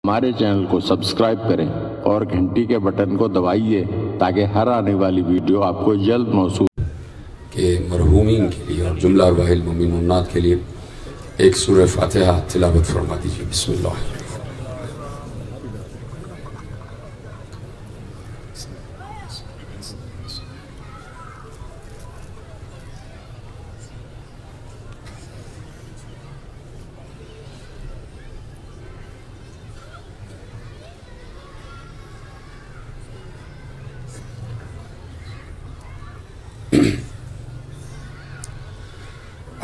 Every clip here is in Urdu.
ہمارے چینل کو سبسکرائب کریں اور گھنٹی کے بٹن کو دبائیے تاکہ ہر آنے والی ویڈیو آپ کو جلد موصول کہ مرحومین کے لیے اور جملہ ارواح المؤمنات کے لیے ایک سورہ فاتحہ تلاوت فرما دیجیے۔ بسم اللہ۔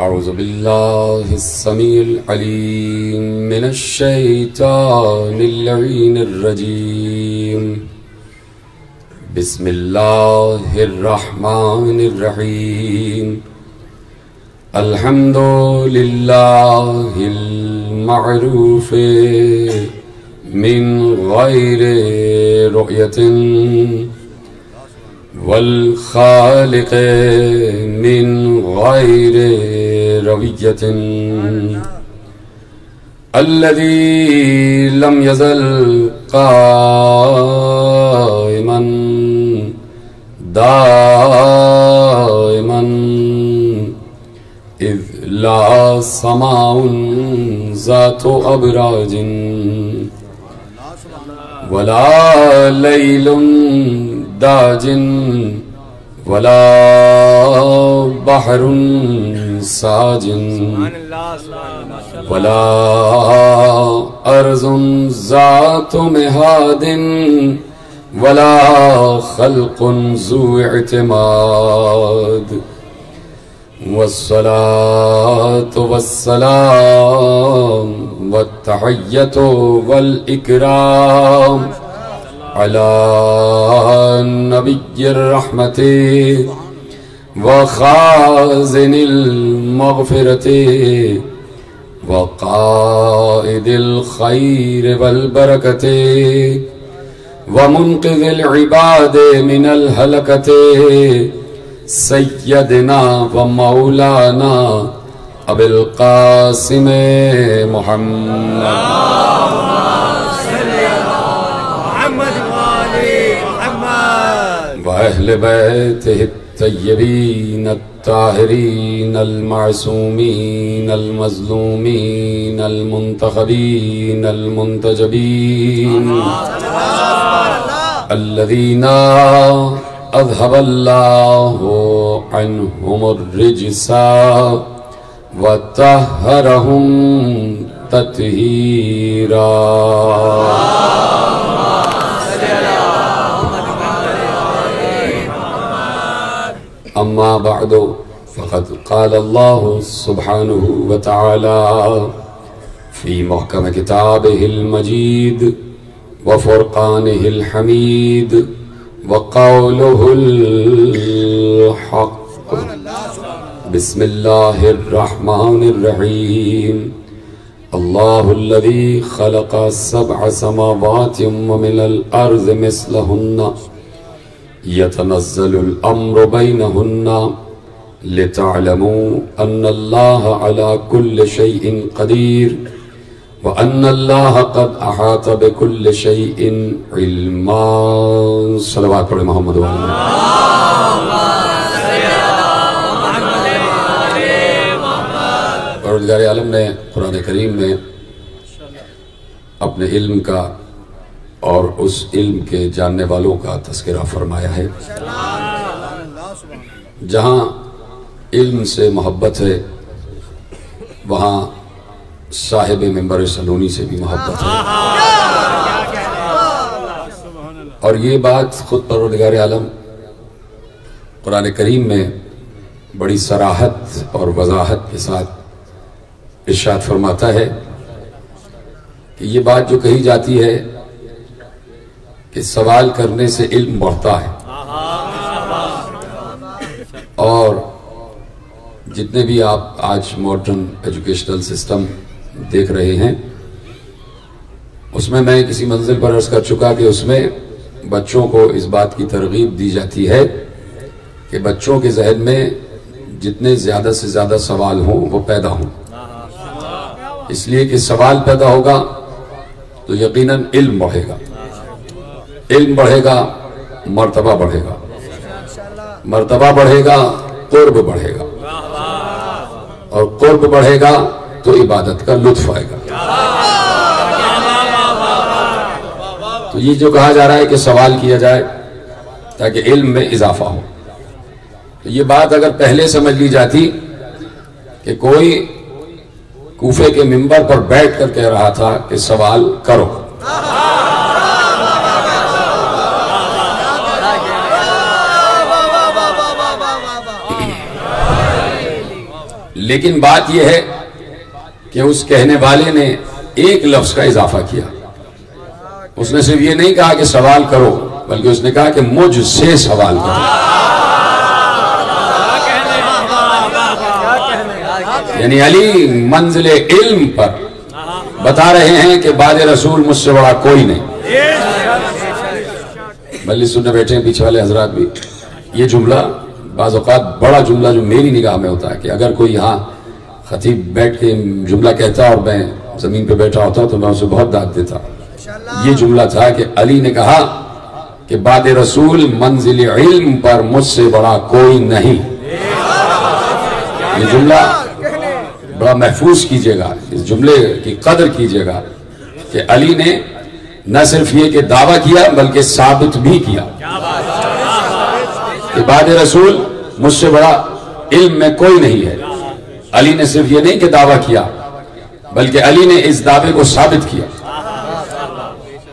اعوذ باللہ السمیع العلیم من الشیطان اللعین الرجیم، بسم اللہ الرحمن الرحیم، الحمد للہ المعروف من غیر رؤیت والخالق من غیر رویت، الذي لم يزل قائما دائما إذ لا سماء ذات أبراج ولا ليل داج ولا بحر ساج ولا أرض ذات مهاد ولا خلق ذو اعتماد، والصلاة والسلام والتحية والإكرام على نبي الرحمة وخازن المغفرة وقائد الخير والبركة ومنقذ العباد من الهلكة، سيدنا ومولانا أبي القاسم محمد وأهل بيته الطيبين الطاهرين المعصومين المظلومين المنتخبين المنتجبين، الذين أذهب الله عنهم الرجس وطهرهم تطهيرا۔ أما بعد فقد قال الله سبحانه وتعالى في محكم كتابه المجيد وفرقانه الحميد وقوله الحق، بسم الله الرحمن الرحيم، الله الذي خلق 7 سماوات ومن الأرض مثلهن يتنزل الأمر بينهن لتعلموا أن الله على كل شيء قدير وأن الله قد أحاط بكل شيء علما۔ صلوات پر محمد و آلہ۔ پروردگار عالم نے قرآن کریم میں اپنے علم کا اور اس علم کے جاننے والوں کا تذکرہ فرمایا ہے۔ جہاں علم سے محبت ہے وہاں صاحب منبر سلونی سے بھی محبت ہے، اور یہ بات خود پروردگار عالم قرآن کریم میں بڑی صراحت اور وضاحت کے ساتھ ارشاد فرماتا ہے کہ یہ بات جو کہی جاتی ہے کہ سوال کرنے سے علم بڑھتا ہے، اور جتنے بھی آپ آج ماڈرن ایجوکیشنل سسٹم دیکھ رہے ہیں اس میں میں کسی منزل پر عرض کر چکا کہ اس میں بچوں کو اس بات کی ترغیب دی جاتی ہے کہ بچوں کے ذہن میں جتنے زیادہ سے زیادہ سوال ہوں وہ پیدا ہوں، اس لیے کہ سوال پیدا ہوگا تو یقیناً علم بڑھے گا، علم بڑھے گا مرتبہ بڑھے گا، مرتبہ بڑھے گا قرب بڑھے گا، اور قرب بڑھے گا تو عبادت کا لطف آئے گا۔ تو یہ جو کہا جا رہا ہے کہ سوال کیا جائے تاکہ علم میں اضافہ ہو، تو یہ بات اگر پہلے سمجھ لی جاتی کہ کوئی کوفے کے منبر پر بیٹھ کر کہہ رہا تھا کہ سوال کرو، لیکن بات یہ ہے کہ اس کہنے والے نے ایک لفظ کا اضافہ کیا۔ اس نے صرف یہ نہیں کہا کہ سوال کرو، بلکہ اس نے کہا کہ مجھ سے سوال کرو۔ یعنی علی منزل علم پر بتا رہے ہیں کہ بعد رسول مجھ سے بڑا کوئی نہیں۔ بلکہ سننے بیٹھے ہیں پیچھے والے حضرات بھی، یہ جملہ بعض اوقات بڑا جملہ جو میری نگاہ میں ہوتا ہے کہ اگر کوئی یہاں خطیب بیٹھ کے جملہ کہتا اور میں زمین پہ بیٹھا ہوتا تو میں اسے بہت داد دیتا۔ یہ جملہ تھا کہ علی نے کہا کہ بعد رسول منزل علم پر مجھ سے بڑا کوئی نہیں۔ یہ جملہ بڑا محفوظ کیجئے گا، اس جملے کی قدر کیجئے گا کہ علی نے نہ صرف یہ کہ دعویٰ کیا بلکہ ثابت بھی کیا کہ بعد رسول مجھ سے بڑا علم میں کوئی نہیں ہے۔ علی نے صرف یہ نہیں کہ دعویٰ کیا بلکہ علی نے اس دعوے کو ثابت کیا۔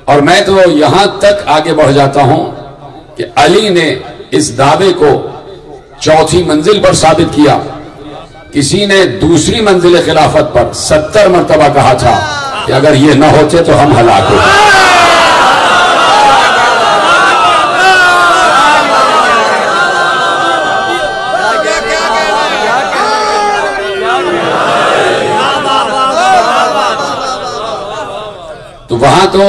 اور میں تو یہاں تک آگے بڑھ جاتا ہوں کہ علی نے اس دعوے کو چوتھی منزل پر ثابت کیا۔ کسی نے دوسری منزل خلافت پر 70 مرتبہ کہا تھا کہ اگر یہ نہ ہوتے تو ہم ہلاک ہوتے۔ تو وہاں تو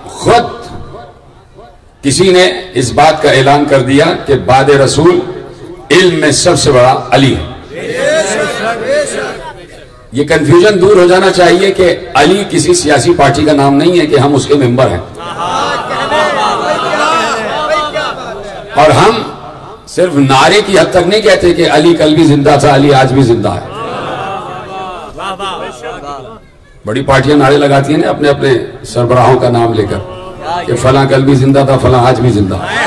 خود کسی نے اس بات کا اعلان کر دیا کہ بعد رسول علم میں سب سے بڑا علی ہے۔ یہ کنفیوژن دور ہو جانا چاہیے کہ علی کسی سیاسی پارٹی کا نام نہیں ہے کہ ہم اس کے ممبر ہیں، اور ہم صرف نعرے کی حد تک نہیں کہتے کہ علی کل بھی زندہ تھا، علی آج بھی زندہ ہے۔ بڑی پارٹیاں نعرے لگاتی ہیں اپنے اپنے سربراہوں کا نام لے کر کہ فلاں کل بھی زندہ تھا، فلاں آج بھی زندہ ہے۔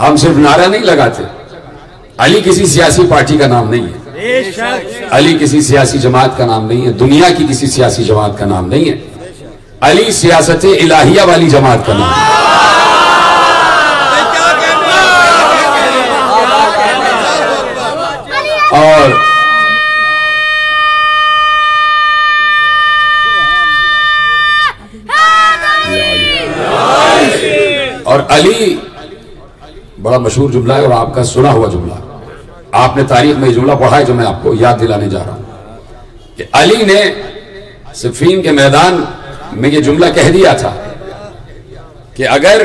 ہم صرف نعرہ نہیں لگاتے۔ علی کسی سیاسی پارٹی کا نام نہیں ہے، علی کسی سیاسی جماعت کا نام نہیں ہے، دنیا کی کسی سیاسی جماعت کا نام نہیں ہے، علی سیاست الہیہ والی جماعت کا نام ہے۔ اور علی بڑا مشہور جملہ ہے اور آپ کا سنا ہوا جملہ ہے، آپ نے تاریخ میں یہ جملہ پڑھا ہے جو میں آپ کو یاد دلانے جا رہا ہوں کہ علی نے صفین کے میدان میں یہ جملہ کہہ دیا تھا کہ اگر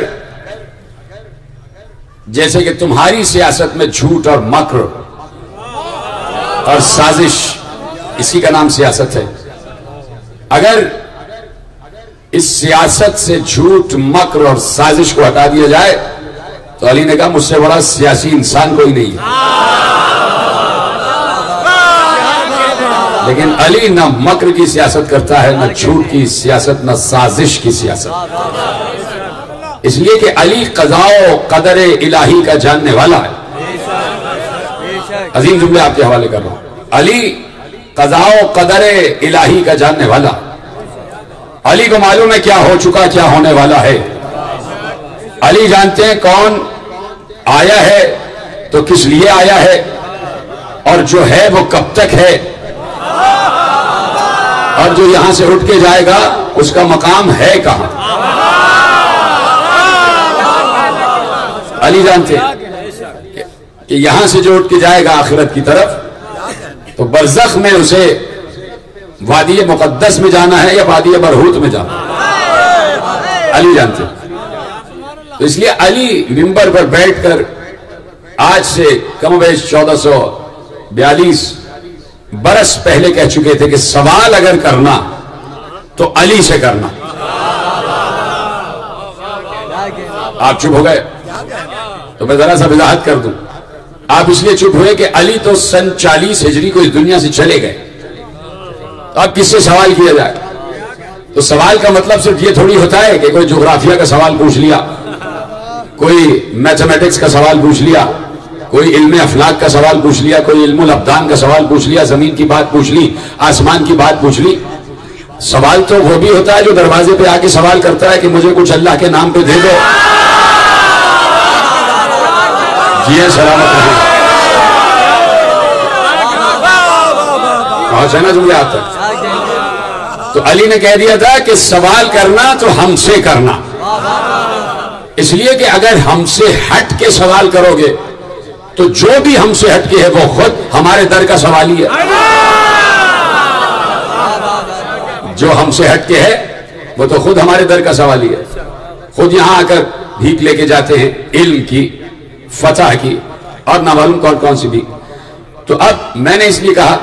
جیسے کہ تمہاری سیاست میں جھوٹ اور مکر اور سازش، اسی کا نام سیاست ہے، اگر اس سیاست سے جھوٹ مکر اور سازش کو ہٹا دیا جائے تو علی نے کہا مجھ سے بڑا سیاسی انسان کوئی نہیں ہے۔ لیکن علی نہ مکر کی سیاست کرتا ہے، نہ جھوٹ کی سیاست، نہ سازش کی سیاست، اس لیے کہ علی قضاء و قدر الہی کا جاننے والا ہے۔ عظیم جملے آپ کے حوالے کر رہا ہوں، علی قضاء و قدر الہی کا جاننے والا، علی کو معلوم ہے کیا ہو چکا کیا ہونے والا ہے، علی جانتے ہیں کون آیا ہے تو کس لیے آیا ہے، اور جو ہے وہ کب تک ہے، اور جو یہاں سے اٹھ کے جائے گا اس کا مقام ہے کہاں۔ علی جانتے ہیں کہ یہاں سے جو اٹھ کے جائے گا آخرت کی طرف تو برزخ میں اسے وادی مقدس میں جانا ہے یا وادی برہوت میں جانا ہے، علی جانتے ہیں۔ تو اس لیے علی منبر پر بیٹھ کر آج سے کم و بیش 1442 برس پہلے کہہ چکے تھے کہ سوال اگر کرنا تو علی سے کرنا. آپ چپ ہو گئے تو میں ذرا سا وضاحت کر دوں. آپ اس لیے چپ ہوئے کہ علی تو سن 40 ہجری کو اس دنیا سے چلے گئے. تو اب کس سے سوال کیا جائے؟ تو سوال کا مطلب صرف یہ تھوڑی ہوتا ہے کہ کوئی جغرافیہ کا سوال پوچھ لیا, کوئی میتھمیٹکس کا سوال پوچھ لیا, کوئی علم افلاک کا سوال پوچھ لیا, کوئی علم الابدان کا سوال پوچھ لیا, زمین کی بات پوچھ لی, آسمان کی بات پوچھ لی. سوال تو وہ بھی ہوتا ہے جو دروازے پہ آ کے سوال کرتا ہے کہ مجھے کچھ اللہ کے نام پہ دے دو. جی سلامت رہے. پہنچے نا تم یہاں تک. تو علی نے کہہ دیا تھا کہ سوال کرنا تو ہم سے کرنا, اس لیے کہ اگر ہم سے ہٹ کے سوال کرو گے تو جو بھی ہم سے ہٹ کے ہے وہ خود ہمارے در کا سوالی ہے. جو ہم سے ہٹ کے ہے وہ تو خود ہمارے در کا سوالی ہے. خود یہاں آ کر بھیک لے کے جاتے ہیں علم کی, فتح کی, اور نہ معلوم کون کون سی بھی. تو اب میں نے اس لیے کہا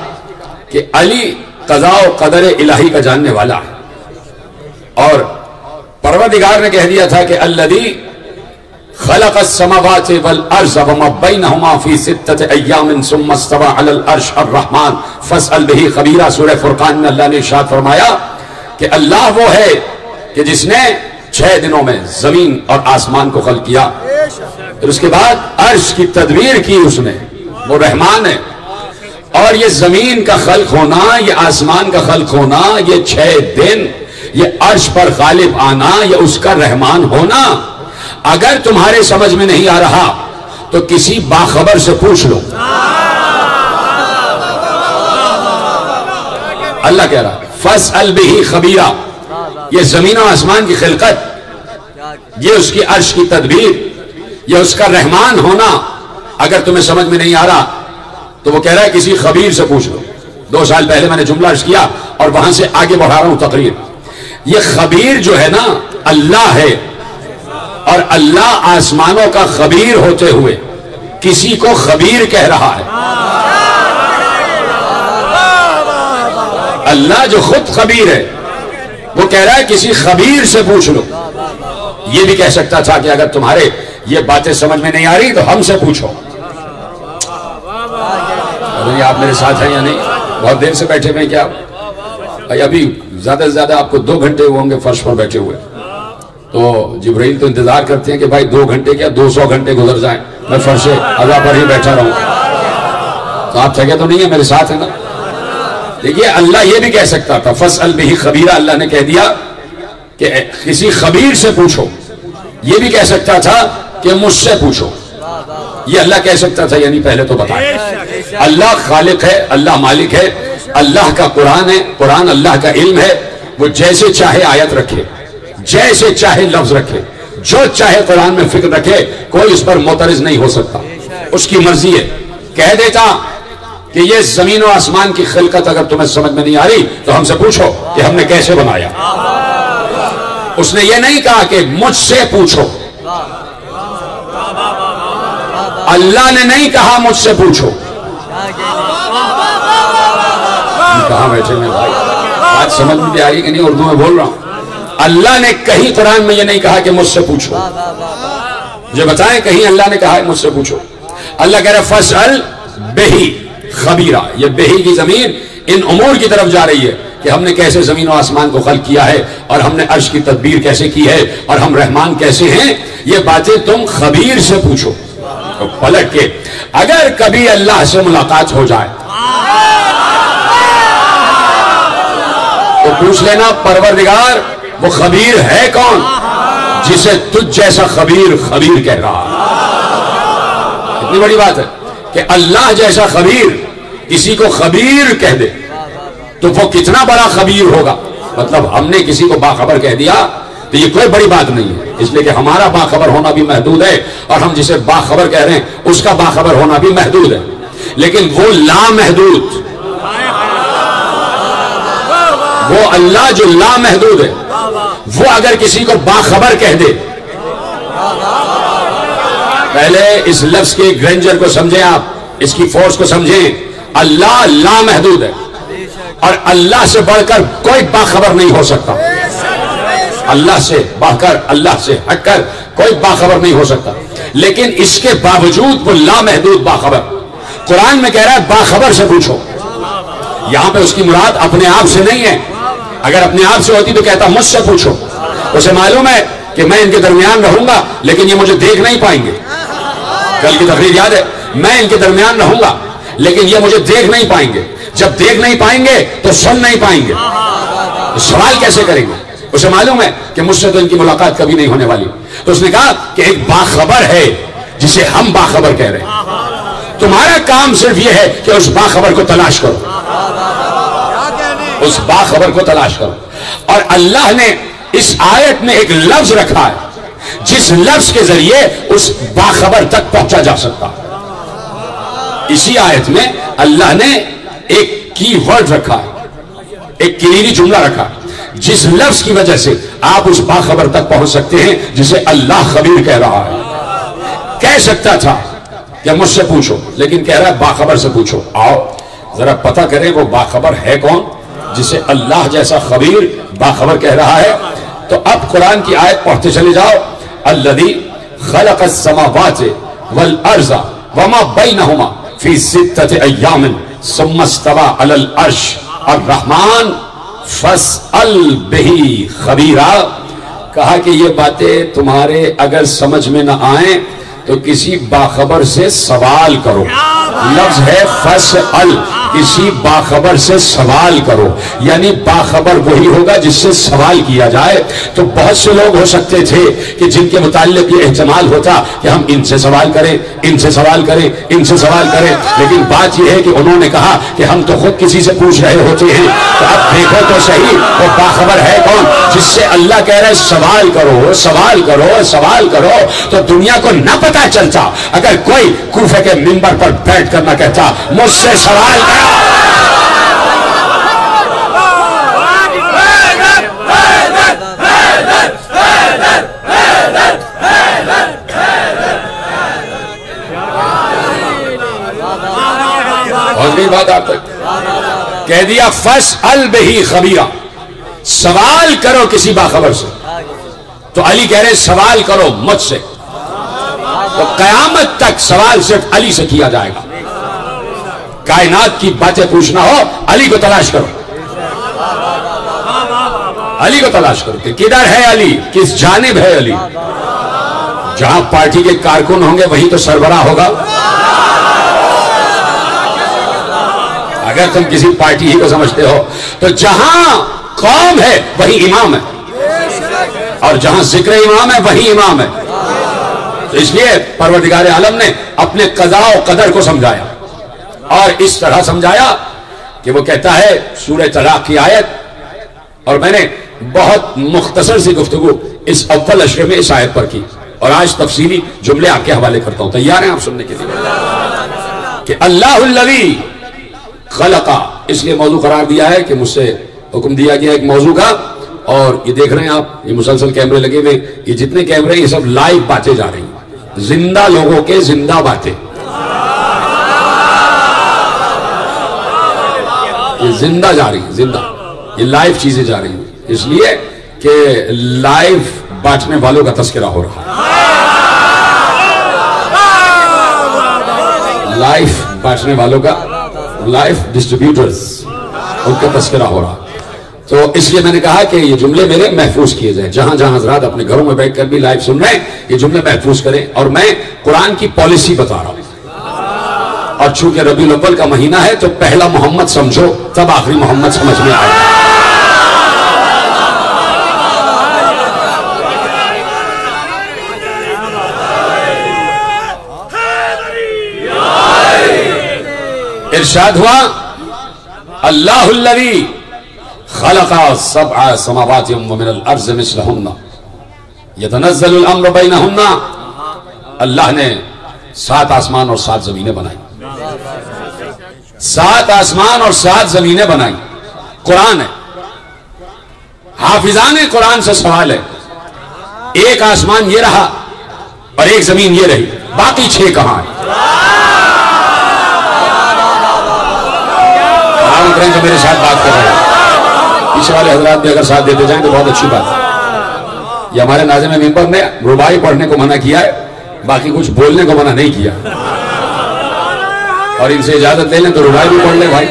کہ علی قضاء و قدر الہی کا جاننے والا ہے, اور پروردگار نے کہہ دیا تھا کہ الذی خلق السماوات والارض وما بینہما فی 6 ایام ثم استوى علی العرش الرحمن فاسأل بہ خبیرا. سورہ فرقان میں اللہ نے ارشاد فرمایا کہ اللہ وہ ہے کہ جس نے 6 دنوں میں زمین اور آسمان کو خلق کیا, پھر اس کے بعد عرش کی تدبیر کی اس نے, وہ رحمان ہے. اور یہ زمین کا خلق ہونا, یہ آسمان کا خلق ہونا, یہ 6 دن, یہ عرش پر غالب آنا, یہ اس کا رحمان ہونا. اگر تمہارے سمجھ میں نہیں آ رہا تو کسی باخبر سے پوچھ لو. اللہ کہہ رہا فاسأل بہ خبیرا. یہ زمین و آسمان کی خلقت, یہ اس کی عرش کی تدبیر, یہ اس کا رحمان ہونا, اگر تمہیں سمجھ میں نہیں آ رہا تو وہ کہہ رہا ہے کسی خبیر سے پوچھ لو. 2 سال پہلے میں نے جملہ عرض کیا اور وہاں سے آگے بڑھا رہا ہوں تقریر. یہ خبیر جو ہے نا اللہ ہے, اور اللہ آسمانوں کا خبیر ہوتے ہوئے کسی کو خبیر کہہ رہا ہے. اللہ جو خود خبیر ہے وہ کہہ رہا ہے کسی خبیر سے پوچھ لو. یہ بھی کہہ سکتا تھا کہ اگر تمہارے یہ باتیں سمجھ میں نہیں آ رہی تو ہم سے پوچھو. آپ میرے ساتھ ہیں یا نہیں؟ بہت دیر سے بیٹھے ہوئے کیا ابھی زیادہ سے زیادہ آپ کو 2 گھنٹے ہوں گے فرش پر بیٹھے ہوئے. تو جبرائیل تو انتظار کرتے ہیں کہ بھائی 2 گھنٹے کیا 200 گھنٹے گزر جائیں, میں فرش عزا پر ہی بیٹھا رہوں. تو آپ تھکے تو نہیں ہیں, میرے ساتھ ہیں نا. دیکھیے اللہ یہ بھی کہہ سکتا تھا فاسأل بہ خبیرا, اللہ نے کہہ دیا کہ کسی خبیر سے پوچھو. یہ بھی کہہ سکتا تھا کہ مجھ سے پوچھو. یہ اللہ کہہ سکتا تھا, یعنی پہلے تو بتائیں. اللہ خالق ہے, اللہ مالک ہے, اللہ کا قرآن ہے, قرآن اللہ کا علم ہے. وہ جیسے چاہے آیت رکھے, جیسے چاہے لفظ رکھے, جو چاہے قرآن میں فکر رکھے, کوئی اس پر معترض نہیں ہو سکتا. اس کی مرضی ہے. کہہ دیتا کہ یہ زمین و آسمان کی خلقت اگر تمہیں سمجھ میں نہیں آ رہی تو ہم سے پوچھو کہ ہم نے کیسے بنایا. اس نے یہ نہیں کہا کہ مجھ سے پوچھو. اللہ نے نہیں کہا مجھ سے پوچھو. کہاں بیٹھے میں بھائی, بات سمجھ میں بھی آ رہی کہ نہیں؟ اردو میں بول رہا ہوں. اللہ نے کہیں قرآن میں یہ نہیں کہا کہ مجھ سے پوچھو. جو بتائیں کہیں اللہ نے کہا ہے مجھ سے پوچھو. اللہ کہہ رہا ہے فاسأل بہ خبیرا. یہ بہی کی ضمیر ان امور کی طرف جا رہی ہے کہ ہم نے کیسے زمین و آسمان کو خلق کیا ہے, اور ہم نے عرش کی تدبیر کیسے کی ہے, اور ہم رحمان کیسے ہیں. یہ باتیں تم خبیر سے پوچھو. تو پلٹ کے اگر کبھی اللہ سے ملاقات ہو جائے تو پوچھ لینا پروردگار وہ خبیر ہے کون جسے تجھ جیسا خبیر خبیر کہہ رہا. اتنی بڑی بات ہے کہ اللہ جیسا خبیر کسی کو خبیر کہہ دے تو وہ کتنا بڑا خبیر ہوگا. مطلب ہم نے کسی کو باخبر کہہ دیا تو یہ کوئی بڑی بات نہیں ہے, اس لیے کہ ہمارا باخبر ہونا بھی محدود ہے, اور ہم جسے باخبر کہہ رہے ہیں اس کا باخبر ہونا بھی محدود ہے. لیکن وہ لامحدود, وہ اللہ جو لامحدود ہے, وہ اگر کسی کو باخبر کہہ دے. پہلے اس لفظ کے گرینجر کو سمجھیں, آپ اس کی فورس کو سمجھیں. اللہ لامحدود ہے اور اللہ سے بڑھ کر کوئی باخبر نہیں ہو سکتا. اللہ سے بڑھ کر، اللہ سے ہٹ کر کوئی باخبر نہیں ہو سکتا. لیکن اس کے باوجود وہ لامحدود باخبر. قرآن میں کہہ رہا ہے باخبر سے پوچھو. یہاں پہ اس کی مراد اپنے آپ سے نہیں ہے. اگر اپنے آپ سے ہوتی تو کہتا مجھ سے پوچھو. اسے معلوم ہے کہ میں ان کے درمیان رہوں گا لیکن یہ مجھے دیکھ نہیں پائیں گے. کل کی تقریر یاد ہے؟ میں ان کے درمیان رہوں گا لیکن یہ مجھے دیکھ نہیں پائیں گے. جب دیکھ نہیں پائیں گے تو سن نہیں پائیں گے. سوال کیسے کریں گے؟ اسے معلوم ہے کہ مجھ سے تو ان کی ملاقات کبھی نہیں ہونے والی. تو اس نے کہا کہ ایک باخبر ہے جسے ہم باخبر کہہ رہے ہیں. تمہارا کام صرف یہ ہے کہ اس باخبر کو تلاش کرو. اس باخبر کو تلاش کرو. اور اللہ نے اس آیت میں ایک لفظ رکھا ہے جس لفظ کے ذریعے اس باخبر تک پہنچا جا سکتا. اسی آیت میں اللہ نے ایک کی ورڈ رکھا ہے، ایک کلیدی جملہ رکھا جس لفظ کی وجہ سے آپ اس باخبر تک پہنچ سکتے ہیں جسے اللہ خبیر کہہ رہا ہے. کہہ سکتا تھا کہ مجھ سے پوچھو لیکن کہہ رہا ہے باخبر سے پوچھو. آؤ ذرا پتہ کریں وہ باخبر ہے کون جسے اللہ جیسا خبیر باخبر کہہ رہا ہے. تو اب قرآن کی آیت پڑھتے چلے جاؤ. الذی خلق السماوات والارض وما بینہما فی ستۃ ایام ثم استوی علی العرش الرحمن فاسأل بہ خبیرا. کہا کہ یہ باتیں تمہارے اگر سمجھ میں نہ آئیں تو کسی باخبر سے سوال کرو. لفظ ہے فاسأل، کسی باخبر سے سوال کرو. یعنی باخبر وہی ہوگا جس سے سوال کیا جائے. تو بہت سے لوگ ہو سکتے تھے کہ جن کے متعلق یہ احتمال ہوتا کہ ہم ان سے سوال کریں، ان سے سوال کریں، ان سے سوال کریں. لیکن بات یہ ہے کہ انہوں نے کہا کہ ہم تو خود کسی سے پوچھ رہے ہوتے ہیں. تو اب دیکھو تو صحیح وہ باخبر ہے کون جس سے اللہ کہہ رہا ہے سوال کرو، سوال کرو، سوال کرو. تو دنیا کو نہ پتا چلتا اگر کوئی کوفے کے منبر پر بیٹھ کر نہ کہتا مجھ سے سوال کرو. اور بھی بات آپ تک کہہ دیا فاسأل بہ خبیرا، سوال کرو کسی باخبر سے. تو علی کہہ رہے سوال کرو مجھ سے. تو قیامت تک سوال صرف علی سے کیا جائے گا. کائنات کی باتیں پوچھنا ہو علی کو تلاش کرو، علی کو تلاش کرو کہ کدھر ہے علی، کس جانب ہے علی. جہاں پارٹی کے کارکن ہوں گے وہی تو سربراہ ہوگا. اگر تم کسی پارٹی ہی کو سمجھتے ہو تو جہاں قوم ہے وہی امام ہے اور جہاں ذکر امام ہے وہی امام ہے. تو اس لیے پروردگار عالم نے اپنے قضاء و قدر کو سمجھایا اور اس طرح سمجھایا کہ وہ کہتا ہے سورہ طلاق کی آیت. اور میں نے بہت مختصر سی گفتگو اس اول اشرے میں اس آیت پر کی اور آج تفصیلی جملے آپ کے حوالے کرتا ہوں. تیار ہیں آپ سننے کے لیے؟ کہ اللہ الذی خلقا اس لیے موضوع قرار دیا ہے کہ مجھ سے حکم دیا گیا ایک موضوع کا. اور یہ دیکھ رہے ہیں آپ یہ مسلسل کیمرے لگے ہوئے، یہ جتنے کیمرے یہ سب لائیو باتیں جا رہی ہیں، زندہ لوگوں کے زندہ باتیں. یہ زندہ جا رہی ہیں، زندہ یہ لائیو چیزیں جا رہی ہیں. اس لیے کہ لائیو بانٹنے والوں کا تذکرہ ہو رہا ہے، لائیو بانٹنے والوں کا، لائیو ڈسٹریبیوٹرز ان کا تذکرہ ہو رہا. تو اس لیے میں نے کہا کہ یہ جملے میرے محفوظ کیے جائیں. جہاں جہاں حضرات اپنے گھروں میں بیٹھ کر بھی لائیو سن رہے ہیں یہ جملے محفوظ کریں. اور میں قرآن کی پالیسی بتا رہا ہوں اور چونکہ ربیع الاول کا مہینہ ہے تو پہلا محمد سمجھو تب آخری محمد سمجھ میں آئے. ارشاد ہوا اللہ الذی خلق سبع سماوات ومن الارض مثلہن یتنزل الامر بینہن. اللہ نے 7 آسمان اور 7 زمینیں بنائی، 7 آسمان اور 7 زمینیں بنائی. قرآن ہے، حافظان قرآن سے سوال ہے ایک آسمان یہ رہا اور ایک زمین یہ رہی، باقی 6 کہاں ہیں؟ معلوم کریں جو میرے ساتھ بات کر رہے ہیں. پیچھے والے حضرات بھی اگر ساتھ دیتے جائیں تو بہت اچھی بات ہے. یہ ہمارے ناظم منبر نے رباعی پڑھنے کو منع کیا ہے, باقی کچھ بولنے کو منع نہیں کیا. اور ان سے اجازت لے لیں تو رباعی بھی پڑھ لیں بھائی.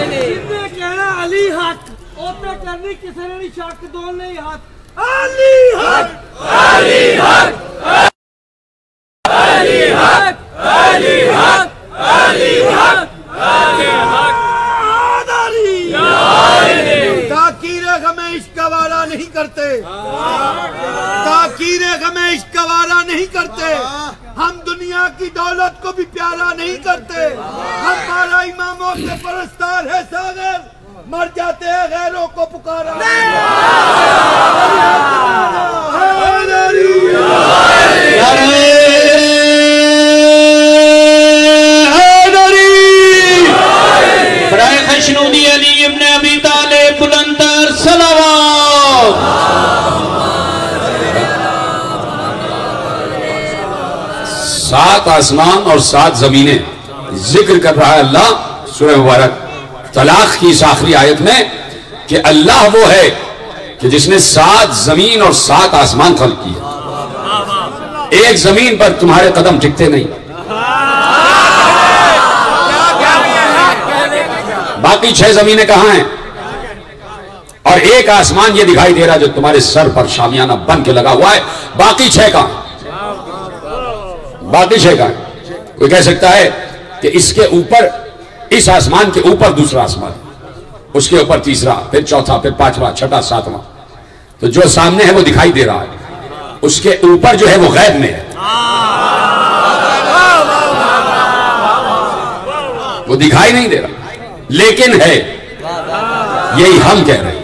تاکیر غم عشق وارا نہیں کرتے, تاکیر غم عشق وارا نہیں کرتے. ہم دنیا کی دولت کو بھی پیارا نہیں کرتے. ہمارا اماموں کے پرستار ہے ساغر, مر جاتے ہیں غیروں کو پکارا. برائے خشنودی علی ابن ابی طالب بلندر صلوات. سات آسمان اور سات زمینیں ذکر کر رہا ہے اللہ سورہ مبارک طلاق کی اس آخری آیت میں کہ اللہ وہ ہے کہ جس نے 7 زمین اور 7 آسمان خلق کیے. ایک زمین پر تمہارے قدم ٹکتے نہیں, باقی 6 زمینیں کہاں ہیں, اور ایک آسمان یہ دکھائی دے رہا جو تمہارے سر پر شامیانہ بن کے لگا ہوا ہے. باقی 6 کہاں, باقی 6 کہاں. کوئی کہہ سکتا ہے کہ اس کے اوپر, اس آسمان کے اوپر دوسرا آسمان, اس کے اوپر تیسرا, پھر چوتھا, پھر 5واں, 6واں, 7واں. تو جو سامنے ہے وہ دکھائی دے رہا ہے, اس کے اوپر جو ہے وہ غیب میں ہے, وہ دکھائی نہیں دے رہا لیکن ہے. یہی ہم کہہ رہے ہیں.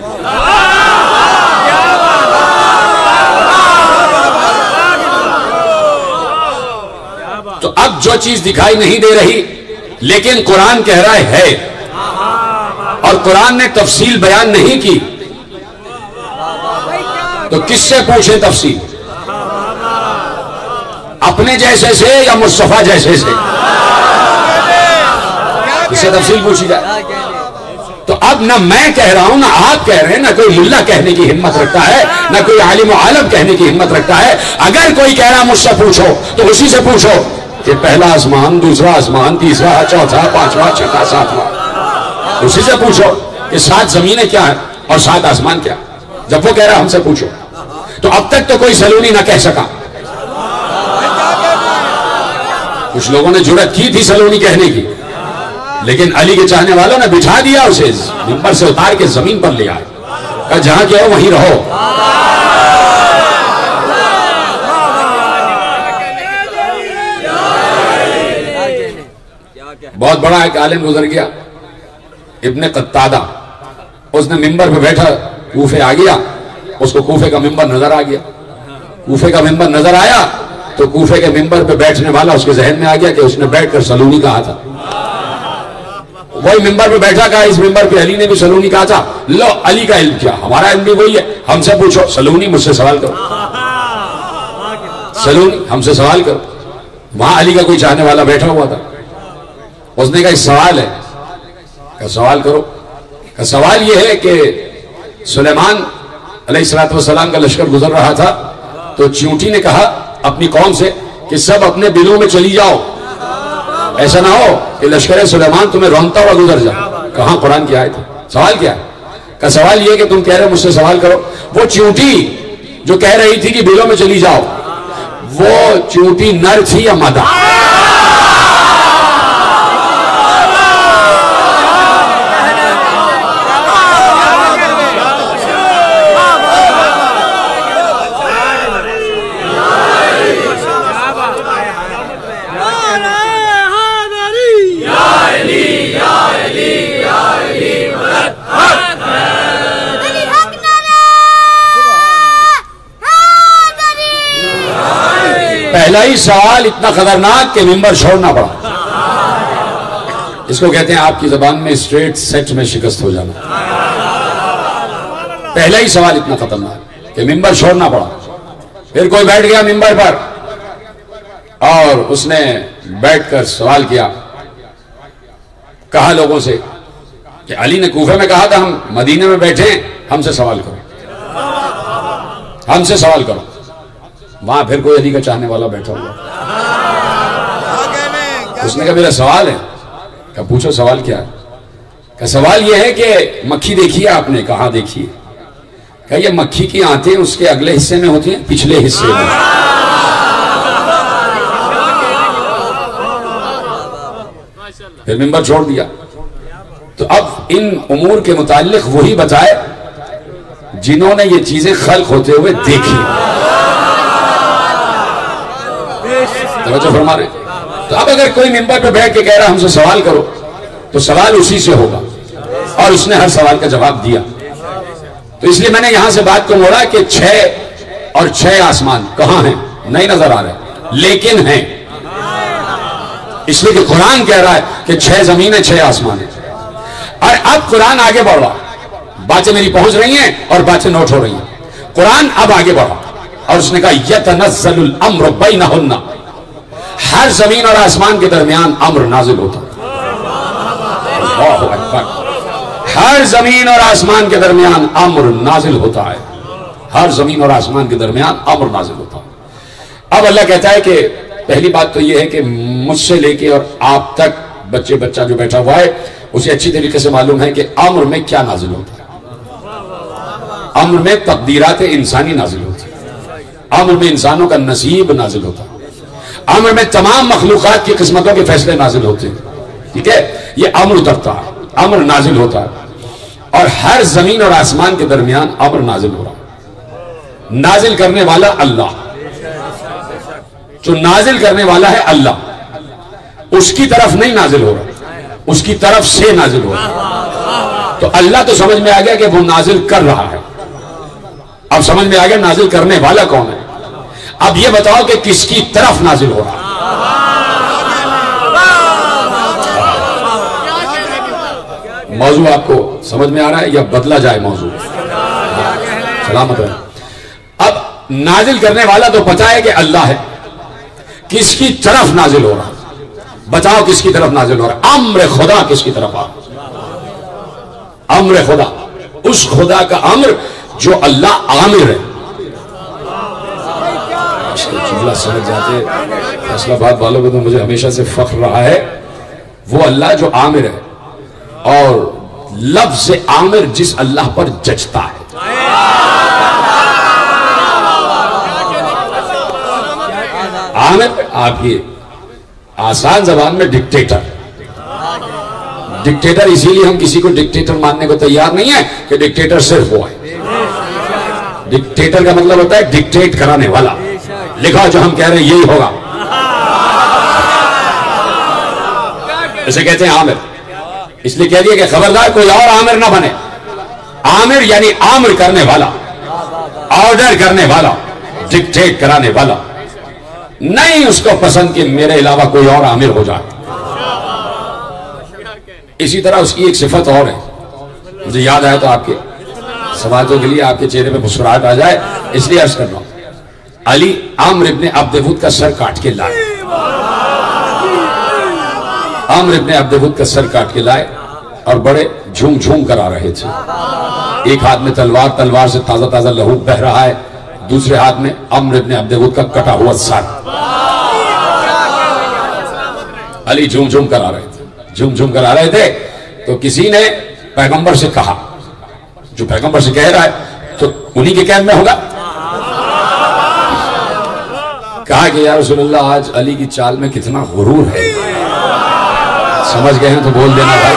تو اب جو چیز دکھائی نہیں دے رہی لیکن قرآن کہہ رہا ہے, اور قرآن نے تفصیل بیان نہیں کی, تو کس سے پوچھیں تفصیل, اپنے جیسے سے یا مصطفیٰ جیسے سے, اس سے تفصیل پوچھی جائے. تو اب نہ میں کہہ رہا ہوں نہ آپ کہہ رہے ہیں, نہ کوئی ملا کہنے کی ہمت رکھتا ہے, نہ کوئی عالم و عالم کہنے کی ہمت رکھتا ہے. اگر کوئی کہہ رہا مجھ سے پوچھو تو اسی سے پوچھو کہ پہلا آسمان, دوسرا آسمان, تیسرا, چوتھا, 5واں, 6واں, 7واں, اسی سے پوچھو کہ 7 زمینیں کیا ہیں اور 7 آسمان کیا. جب وہ کہہ رہا ہم سے پوچھو, تو اب تک تو کوئی سلونی نہ کہہ سکا. کچھ لوگوں نے جرأت کی تھی سلونی کہنے کی, لیکن علی کے چاہنے والوں نے بٹھا دیا اسے, منبر سے اتار کے زمین پر لے آئے, کہا جہاں کیا ہو وہیں رہو. بہت بڑا ایک عالم گزر گیا, ابن قتادہ. اس نے منبر پہ بیٹھا, کوفے آ گیا, اس کو کوفے کا منبر نظر آ گیا. کوفے کا منبر نظر آیا تو کوفے کے منبر پہ بیٹھنے والا اس کے ذہن میں آ گیا کہ اس نے بیٹھ کر سلونی کہا تھا. وہی منبر پہ بیٹھا, کہا اس منبر پہ علی نے بھی سلونی کہا تھا. لو علی کا علم کیا, ہمارا علم بھی وہی ہے, ہم سے پوچھو. سلونی مجھ سے سوال کرو, سلونی ہم سے سوال کرو. وہاں علی کا کوئی چاہنے والا بیٹھا ہوا تھا, اس نے کہا ایک سوال ہے. کہا سوال کرو. کہا سوال یہ ہے کہ سلیمان علیہ السلام کا لشکر گزر رہا تھا, تو چیونٹی نے کہا اپنی قوم سے کہ سب اپنے بلوں میں چلی جاؤ, ایسا نہ ہو کہ لشکر سلیمان تمہیں رونتا ہوا گزر جائے. کہاں قرآن کی آیت ہے, سوال کیا ہے؟ کہ سوال یہ کہ تم کہہ رہے مجھ سے سوال کرو. وہ چیونٹی جو کہہ رہی تھی کہ بلوں میں چلی جاؤ, وہ چیونٹی نر تھی یا مادہ؟ پہلا ہی سوال اتنا خطرناک کہ منبر چھوڑنا پڑا. اس کو کہتے ہیں آپ کی زبان میں اسٹریٹ سیٹ میں شکست ہو جانا. پہلا ہی سوال اتنا خطرناک کہ منبر چھوڑنا پڑا. پھر کوئی بیٹھ گیا منبر پر اور اس نے بیٹھ کر سوال کیا, کہا لوگوں سے کہ علی نے کوفے میں کہا تھا ہم مدینے میں بیٹھے ہیں، ہم سے سوال کرو، ہم سے سوال کرو. وہاں پھر کوئی علی کا چاہنے والا بیٹھا ہوا، اس نے کہا میرا سوال ہے. کہا پوچھو سوال کیا ہے؟ کہ سوال یہ ہے کہ مکھی دیکھی ہے آپ نے؟ کہاں دیکھی ہے؟ کہ یہ مکھی کی آنتیں اس کے اگلے حصے میں ہوتی ہیں پچھلے حصے میں. پھر منبر چھوڑ دیا. تو اب ان امور کے متعلق وہی بتائے جنہوں نے یہ چیزیں خلق ہوتے ہوئے دیکھی. توجہ فرما رہے ہیں. تو اب اگر کوئی منبر پہ بیٹھ کے کہہ رہا ہم سے سوال کرو تو سوال اسی سے ہوگا، اور اس نے ہر سوال کا جواب دیا. تو اس لیے میں نے یہاں سے بات کو موڑا کہ 6 اور 6 آسمان کہاں ہیں؟ نہیں نظر آ رہے لیکن ہیں. اس لیے کہ قرآن کہہ رہا ہے کہ 6 زمینیں 6 آسمان ہیں. اور اب قرآن آگے بڑھ رہا، باتیں میری پہنچ رہی ہیں اور باتیں نوٹ ہو رہی ہیں. قرآن اب آگے بڑھا اور اس نے کہا یتنزل الامر بینہن، ہر زمین اور آسمان کے درمیان امر نازل ہوتا ہے. اللہ اکبر. ہر زمین اور آسمان کے درمیان امر نازل ہوتا ہے. ہر زمین اور آسمان کے درمیان امر نازل ہوتا ہے. اب اللہ کہتا ہے کہ پہلی بات تو یہ ہے کہ مجھ سے لے کے اور آپ تک بچہ جو بیٹھا ہوا ہے اسے اچھی طریقے سے معلوم ہے کہ امر میں کیا نازل ہوتا ہے. امر میں تقدیرات انسانی نازل ہوتی ہے. امر میں انسانوں کا نصیب نازل ہوتا ہے. امر میں تمام مخلوقات کی قسمتوں کے فیصلے نازل ہوتے ہیں. ٹھیک ہے، یہ امر اترتا ہے، امر نازل ہوتا ہے. اور ہر زمین اور آسمان کے درمیان امر نازل ہو رہا ہے. نازل کرنے والا اللہ، جو نازل کرنے والا ہے اللہ، اس کی طرف نہیں نازل ہو رہا، اس کی طرف سے نازل ہو رہا. تو اللہ تو سمجھ میں آ گیا کہ وہ نازل کر رہا ہے. اب سمجھ میں آ گیا نازل کرنے والا کون ہے. اب یہ بتاؤ کہ کس کی طرف نازل ہو رہا ہے. موضوع آپ کو سمجھ میں آ رہا ہے یا بدلا جائے موضوع؟ سلامت رہے. اب نازل کرنے والا تو پتہ ہے کہ اللہ ہے. کس کی طرف نازل ہو رہا ہے بتاؤ، کس کی طرف نازل ہو رہا ہے؟ امر خدا کس کی طرف آ رہا ہے؟ امر خدا، اس خدا کا امر جو اللہ عامر ہے. جملہ سمجھ جاتے فیصلہ باد والوں کو تو مجھے ہمیشہ سے فخر رہا ہے. وہ اللہ جو عامر ہے، اور لفظ عامر جس اللہ پر جچتا ہے. عامر آپ کی آسان زبان میں ڈکٹیٹر. ڈکٹیٹر اسی لیے ہم کسی کو ڈکٹیٹر ماننے کو تیار نہیں ہے کہ ڈکٹیٹر صرف وہ ہے. ڈکٹیٹر کا مطلب ہوتا ہے ڈکٹیٹ کرانے والا. لکھا جو ہم کہہ رہے ہیں یہی ہوگا. اسے کہتے ہیں عامر. اس لیے کہہ دیا کہ خبردار کوئی اور عامر نہ بنے. عامر یعنی عامر کرنے والا، آرڈر کرنے والا، ڈکٹیٹ کرانے والا. نہیں اس کو پسند کہ میرے علاوہ کوئی اور عامر ہو جائے. اسی طرح اس کی ایک صفت اور ہے، مجھے یاد آیا تو آپ کے سماجوں کے لیے آپ کے چہرے پہ مسکراہٹ آ جائے اس لیے عرض کر رہا ہوں. علی عمرو ابن عبد ود کا سر کاٹ کے لائے. عمرو ابن عبد ود کا سر کاٹ کے لائے اور بڑے جھوم جھوم کر آ رہے تھے. ایک ہاتھ میں تلوار، تلوار سے تازہ تازہ لہو بہ رہا ہے. دوسرے ہاتھ میں عمرو ابن عبد ود کا کٹا ہوا سر. علی جھوم جھوم کر آ رہے تھے، جھوم جھوم کر آ رہے تھے. تو کسی نے پیغمبر سے کہا، جو پیغمبر سے کہہ رہا ہے تو انہی کے قید میں ہوگا. کہا کہ یا رسول اللہ آج علی کی چال میں کتنا غرور ہے. سمجھ گئے ہیں تو بول دینا بھائی.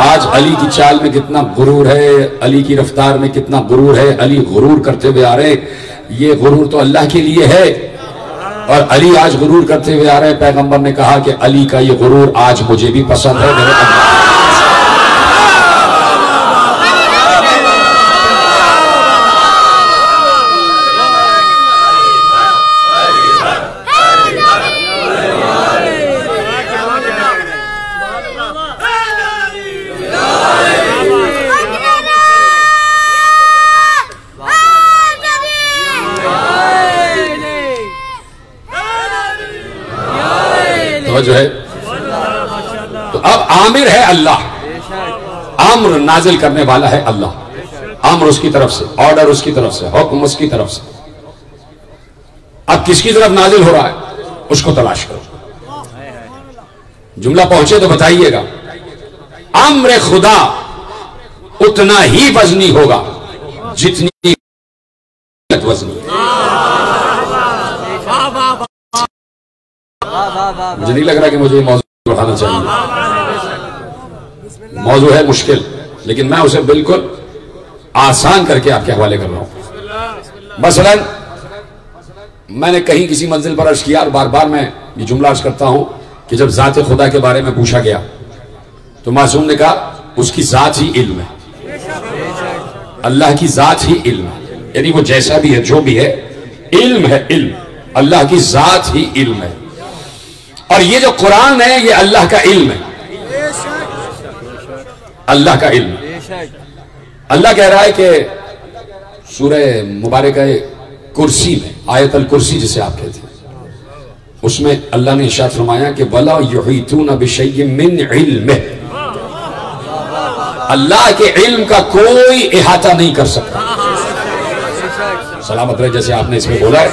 آج علی کی چال میں کتنا غرور ہے، علی کی رفتار میں کتنا غرور ہے. علی غرور کرتے ہوئے آ رہے. یہ غرور تو اللہ کے لیے ہے اور علی آج غرور کرتے ہوئے آ رہے. پیغمبر نے کہا کہ علی کا یہ غرور آج مجھے بھی پسند ہے. میرے جو ہے تو اب عامر ہے اللہ. امر نازل کرنے والا ہے اللہ، امر اس کی طرف سے، آرڈر اس کی طرف سے، حکم اس کی طرف سے۔ اب کس کی طرف نازل ہو رہا ہے اس کو تلاش کرو، جملہ پہنچے تو بتائیے گا۔ امر خدا اتنا ہی وزنی ہوگا جتنی وزنی۔ مجھے نہیں لگ رہا کہ مجھے یہ موضوع اٹھانا چاہیے، موضوع ہے مشکل، لیکن میں اسے بالکل آسان کر کے آپ کے حوالے کر رہا ہوں۔ مثلا میں نے کہیں کسی منزل پر عرض کیا، اور بار بار میں یہ جملہ عرض کرتا ہوں کہ جب ذات خدا کے بارے میں پوچھا گیا تو معصوم نے کہا اس کی ذات ہی علم ہے، اللہ کی ذات ہی علم ہے، یعنی وہ جیسا بھی ہے جو بھی ہے علم ہے، علم اللہ کی ذات ہی علم ہے۔ اور یہ جو قرآن ہے یہ اللہ کا علم ہے، اللہ کا علم ہے۔ اللہ کہہ رہا ہے کہ سورہ مبارکہ کرسی میں، آیت الکرسی جسے آپ کہتے ہیں، اس میں اللہ نے ارشاد فرمایا کہ وَلَا يُحِيطُونَ بِشَيْءٍ مِّنْ عِلْمِهِ، اللہ کے علم کا کوئی احاطہ نہیں کر سکتا۔ سلامت رہے، جیسے آپ نے اس میں بولا ہے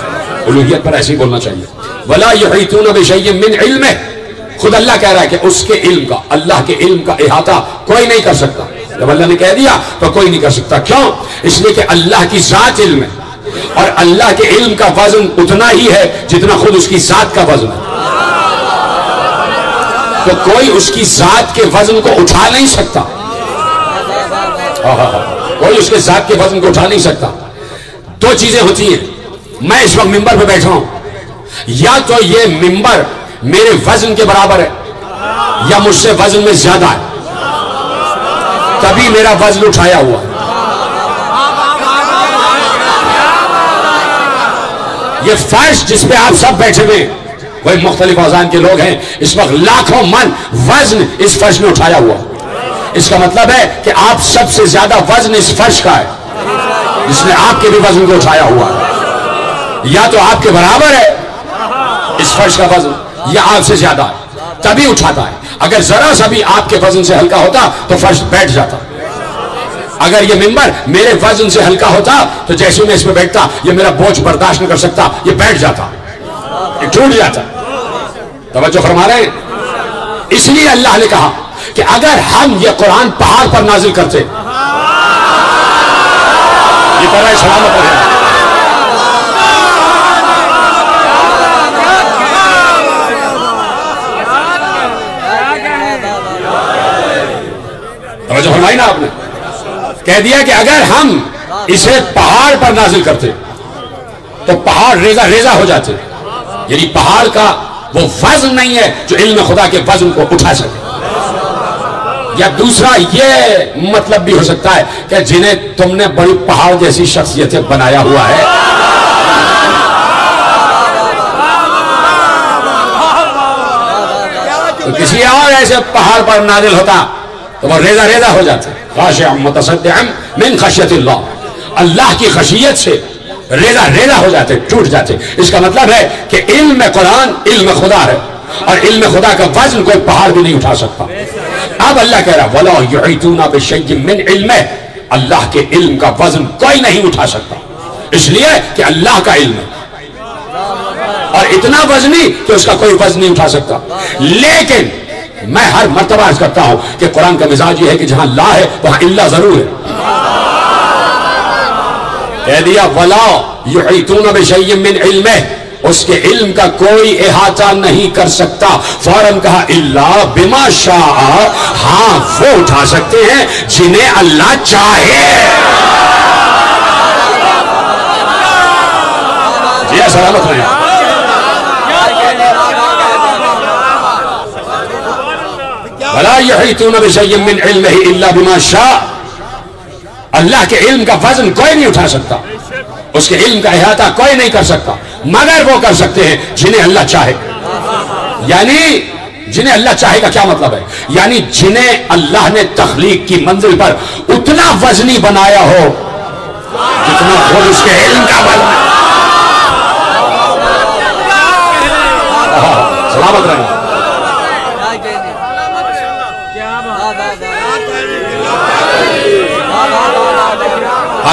الوہیت پر ایسے ہی بولنا چاہیے۔ وَلَا يُحِيطُونَ بِشَيْءٍ مِّنْ عِلْمِهِ، خود اللہ کہہ رہا ہے کہ اس کے علم کا، اللہ کے علم کا احاطہ کوئی نہیں کر سکتا۔ جب اللہ نے کہہ دیا تو کوئی نہیں کر سکتا، کیوں؟ اس لیے کہ اللہ کی ذات علم ہے، اور اللہ کے علم کا وزن اتنا ہی ہے جتنا خود اس کی ذات کا وزن ہے۔ تو کوئی اس کی ذات کے وزن کو اٹھا نہیں سکتا، کوئی اس کے ذات کے وزن کو اٹھا نہیں سکتا۔ دو چیزیں ہوتی ہیں، میں اس وقت ممبر پہ بیٹھا ہوں، یا تو یہ ممبر میرے وزن کے برابر ہے یا مجھ سے وزن میں زیادہ ہے، تبھی میرا وزن اٹھایا ہوا ہے۔ یہ فرش جس پہ آپ سب بیٹھے ہوئے وہی مختلف اوزان کے لوگ ہیں، اس وقت لاکھوں من وزن اس فرش میں اٹھایا ہوا۔ اس کا مطلب ہے کہ آپ سب سے زیادہ وزن اس فرش کا ہے جس نے آپ کے بھی وزن کو اٹھایا ہوا ہے، یا تو آپ کے برابر ہے اس فرش کا وزن یا آپ سے زیادہ ہے، تبھی اٹھاتا ہے۔ اگر ذرا سا بھی آپ کے وزن سے ہلکا ہوتا تو فرش بیٹھ جاتا۔ اگر یہ ممبر میرے وزن سے ہلکا ہوتا تو جیسے میں اس میں بیٹھتا یہ میرا بوجھ برداشت نہ کر سکتا، یہ بیٹھ جاتا، یہ ٹوٹ جاتا۔ توجہ فرما رہے ہیں؟ اس لیے اللہ نے کہا کہ اگر ہم یہ قرآن پہاڑ پر نازل کرتے، یہ پڑھ رہا ہے سلامت رہے، توجہ فرمائی نا آپ نے، کہہ دیا کہ اگر ہم اسے پہاڑ پر نازل کرتے تو پہاڑ ریزہ ریزہ ہو جاتے، یعنی پہاڑ کا وہ وزن نہیں ہے جو علم خدا کے وزن کو اٹھا سکے۔ یا دوسرا یہ مطلب بھی ہو سکتا ہے کہ جنہیں تم نے بڑی پہاڑ جیسی شخصیتیں بنایا ہوا ہے، تو کسی اور ایسے پہاڑ پر نازل ہوتا تو وہ ریزہ ریزہ ہو جاتے، خاشعا متصدعا من خشیت اللہ، اللہ کی خشیت سے ریزہ ریزہ ہو جاتے، ٹوٹ جاتے۔ اس کا مطلب ہے کہ علم قرآن علم خدا ہے، اور علم خدا کا وزن کوئی پہاڑ بھی نہیں اٹھا سکتا۔ اب اللہ کہہ رہا وَلَا يُحِيطُونَ بِشَيْءٍ مِّنْ عِلْمِهِ، اللہ کے علم کا وزن کوئی نہیں اٹھا سکتا، اس لیے کہ اللہ کا علم ہے، اور اتنا وزنی کہ اس کا کوئی وزن نہیں اٹھا سکتا۔ لیکن میں ہر مرتبہ عرض کرتا ہوں کہ قرآن کا مزاج یہ ہے کہ جہاں لا ہے وہاں اللہ ضرور ہے۔ کہہ دیا وَلَا يُحِيطُونَ بِشَيْءٍ مِّنْ عِلْمِهِ، اس کے علم کا کوئی احاطہ نہیں کر سکتا۔ فوراً کہا الا بما شاء، ہاں وہ اٹھا سکتے ہیں جنہیں اللہ چاہے۔ جی سلامت رہے۔ ولا يحيطون بشيء من علمه الا بما شاء، اللہ کے علم کا وزن کوئی نہیں اٹھا سکتا، اس کے علم کا احاطہ کوئی نہیں کر سکتا، مگر وہ کر سکتے ہیں جنہیں اللہ چاہے۔ یعنی جنہیں اللہ چاہے کا کیا مطلب ہے؟ یعنی جنہیں اللہ نے تخلیق کی منزل پر اتنا وزنی بنایا ہو جتنا خود اس کے علم کا وزن ہے۔ سلامت رہے۔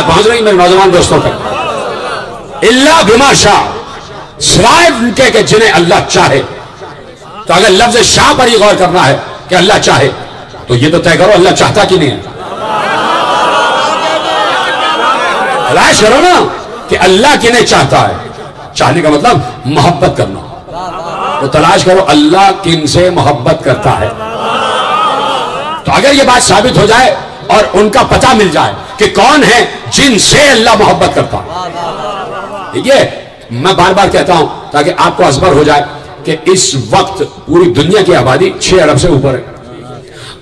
بات پہنچ رہی میرے نوجوان دوستوں تک؟ الا بما شاء، سوائے ان کے کہ جنہیں اللہ چاہے. تو اگر لفظ شاء پر ہی غور کرنا ہے کہ اللہ چاہے، تو یہ تو طے کرو اللہ چاہتا کہ نہیں ہے. تلاش کرو نا کہ اللہ کنہیں چاہتا ہے. چاہنے کا مطلب محبت کرنا. تو تلاش کرو اللہ کن سے محبت کرتا ہے. تو اگر یہ بات ثابت ہو جائے اور ان کا پتہ مل جائے کہ کون ہے جن سے اللہ محبت کرتا ہے. یہ میں بار بار کہتا ہوں تاکہ آپ کو ازبر ہو جائے کہ اس وقت پوری دنیا کی آبادی 6 ارب سے اوپر ہے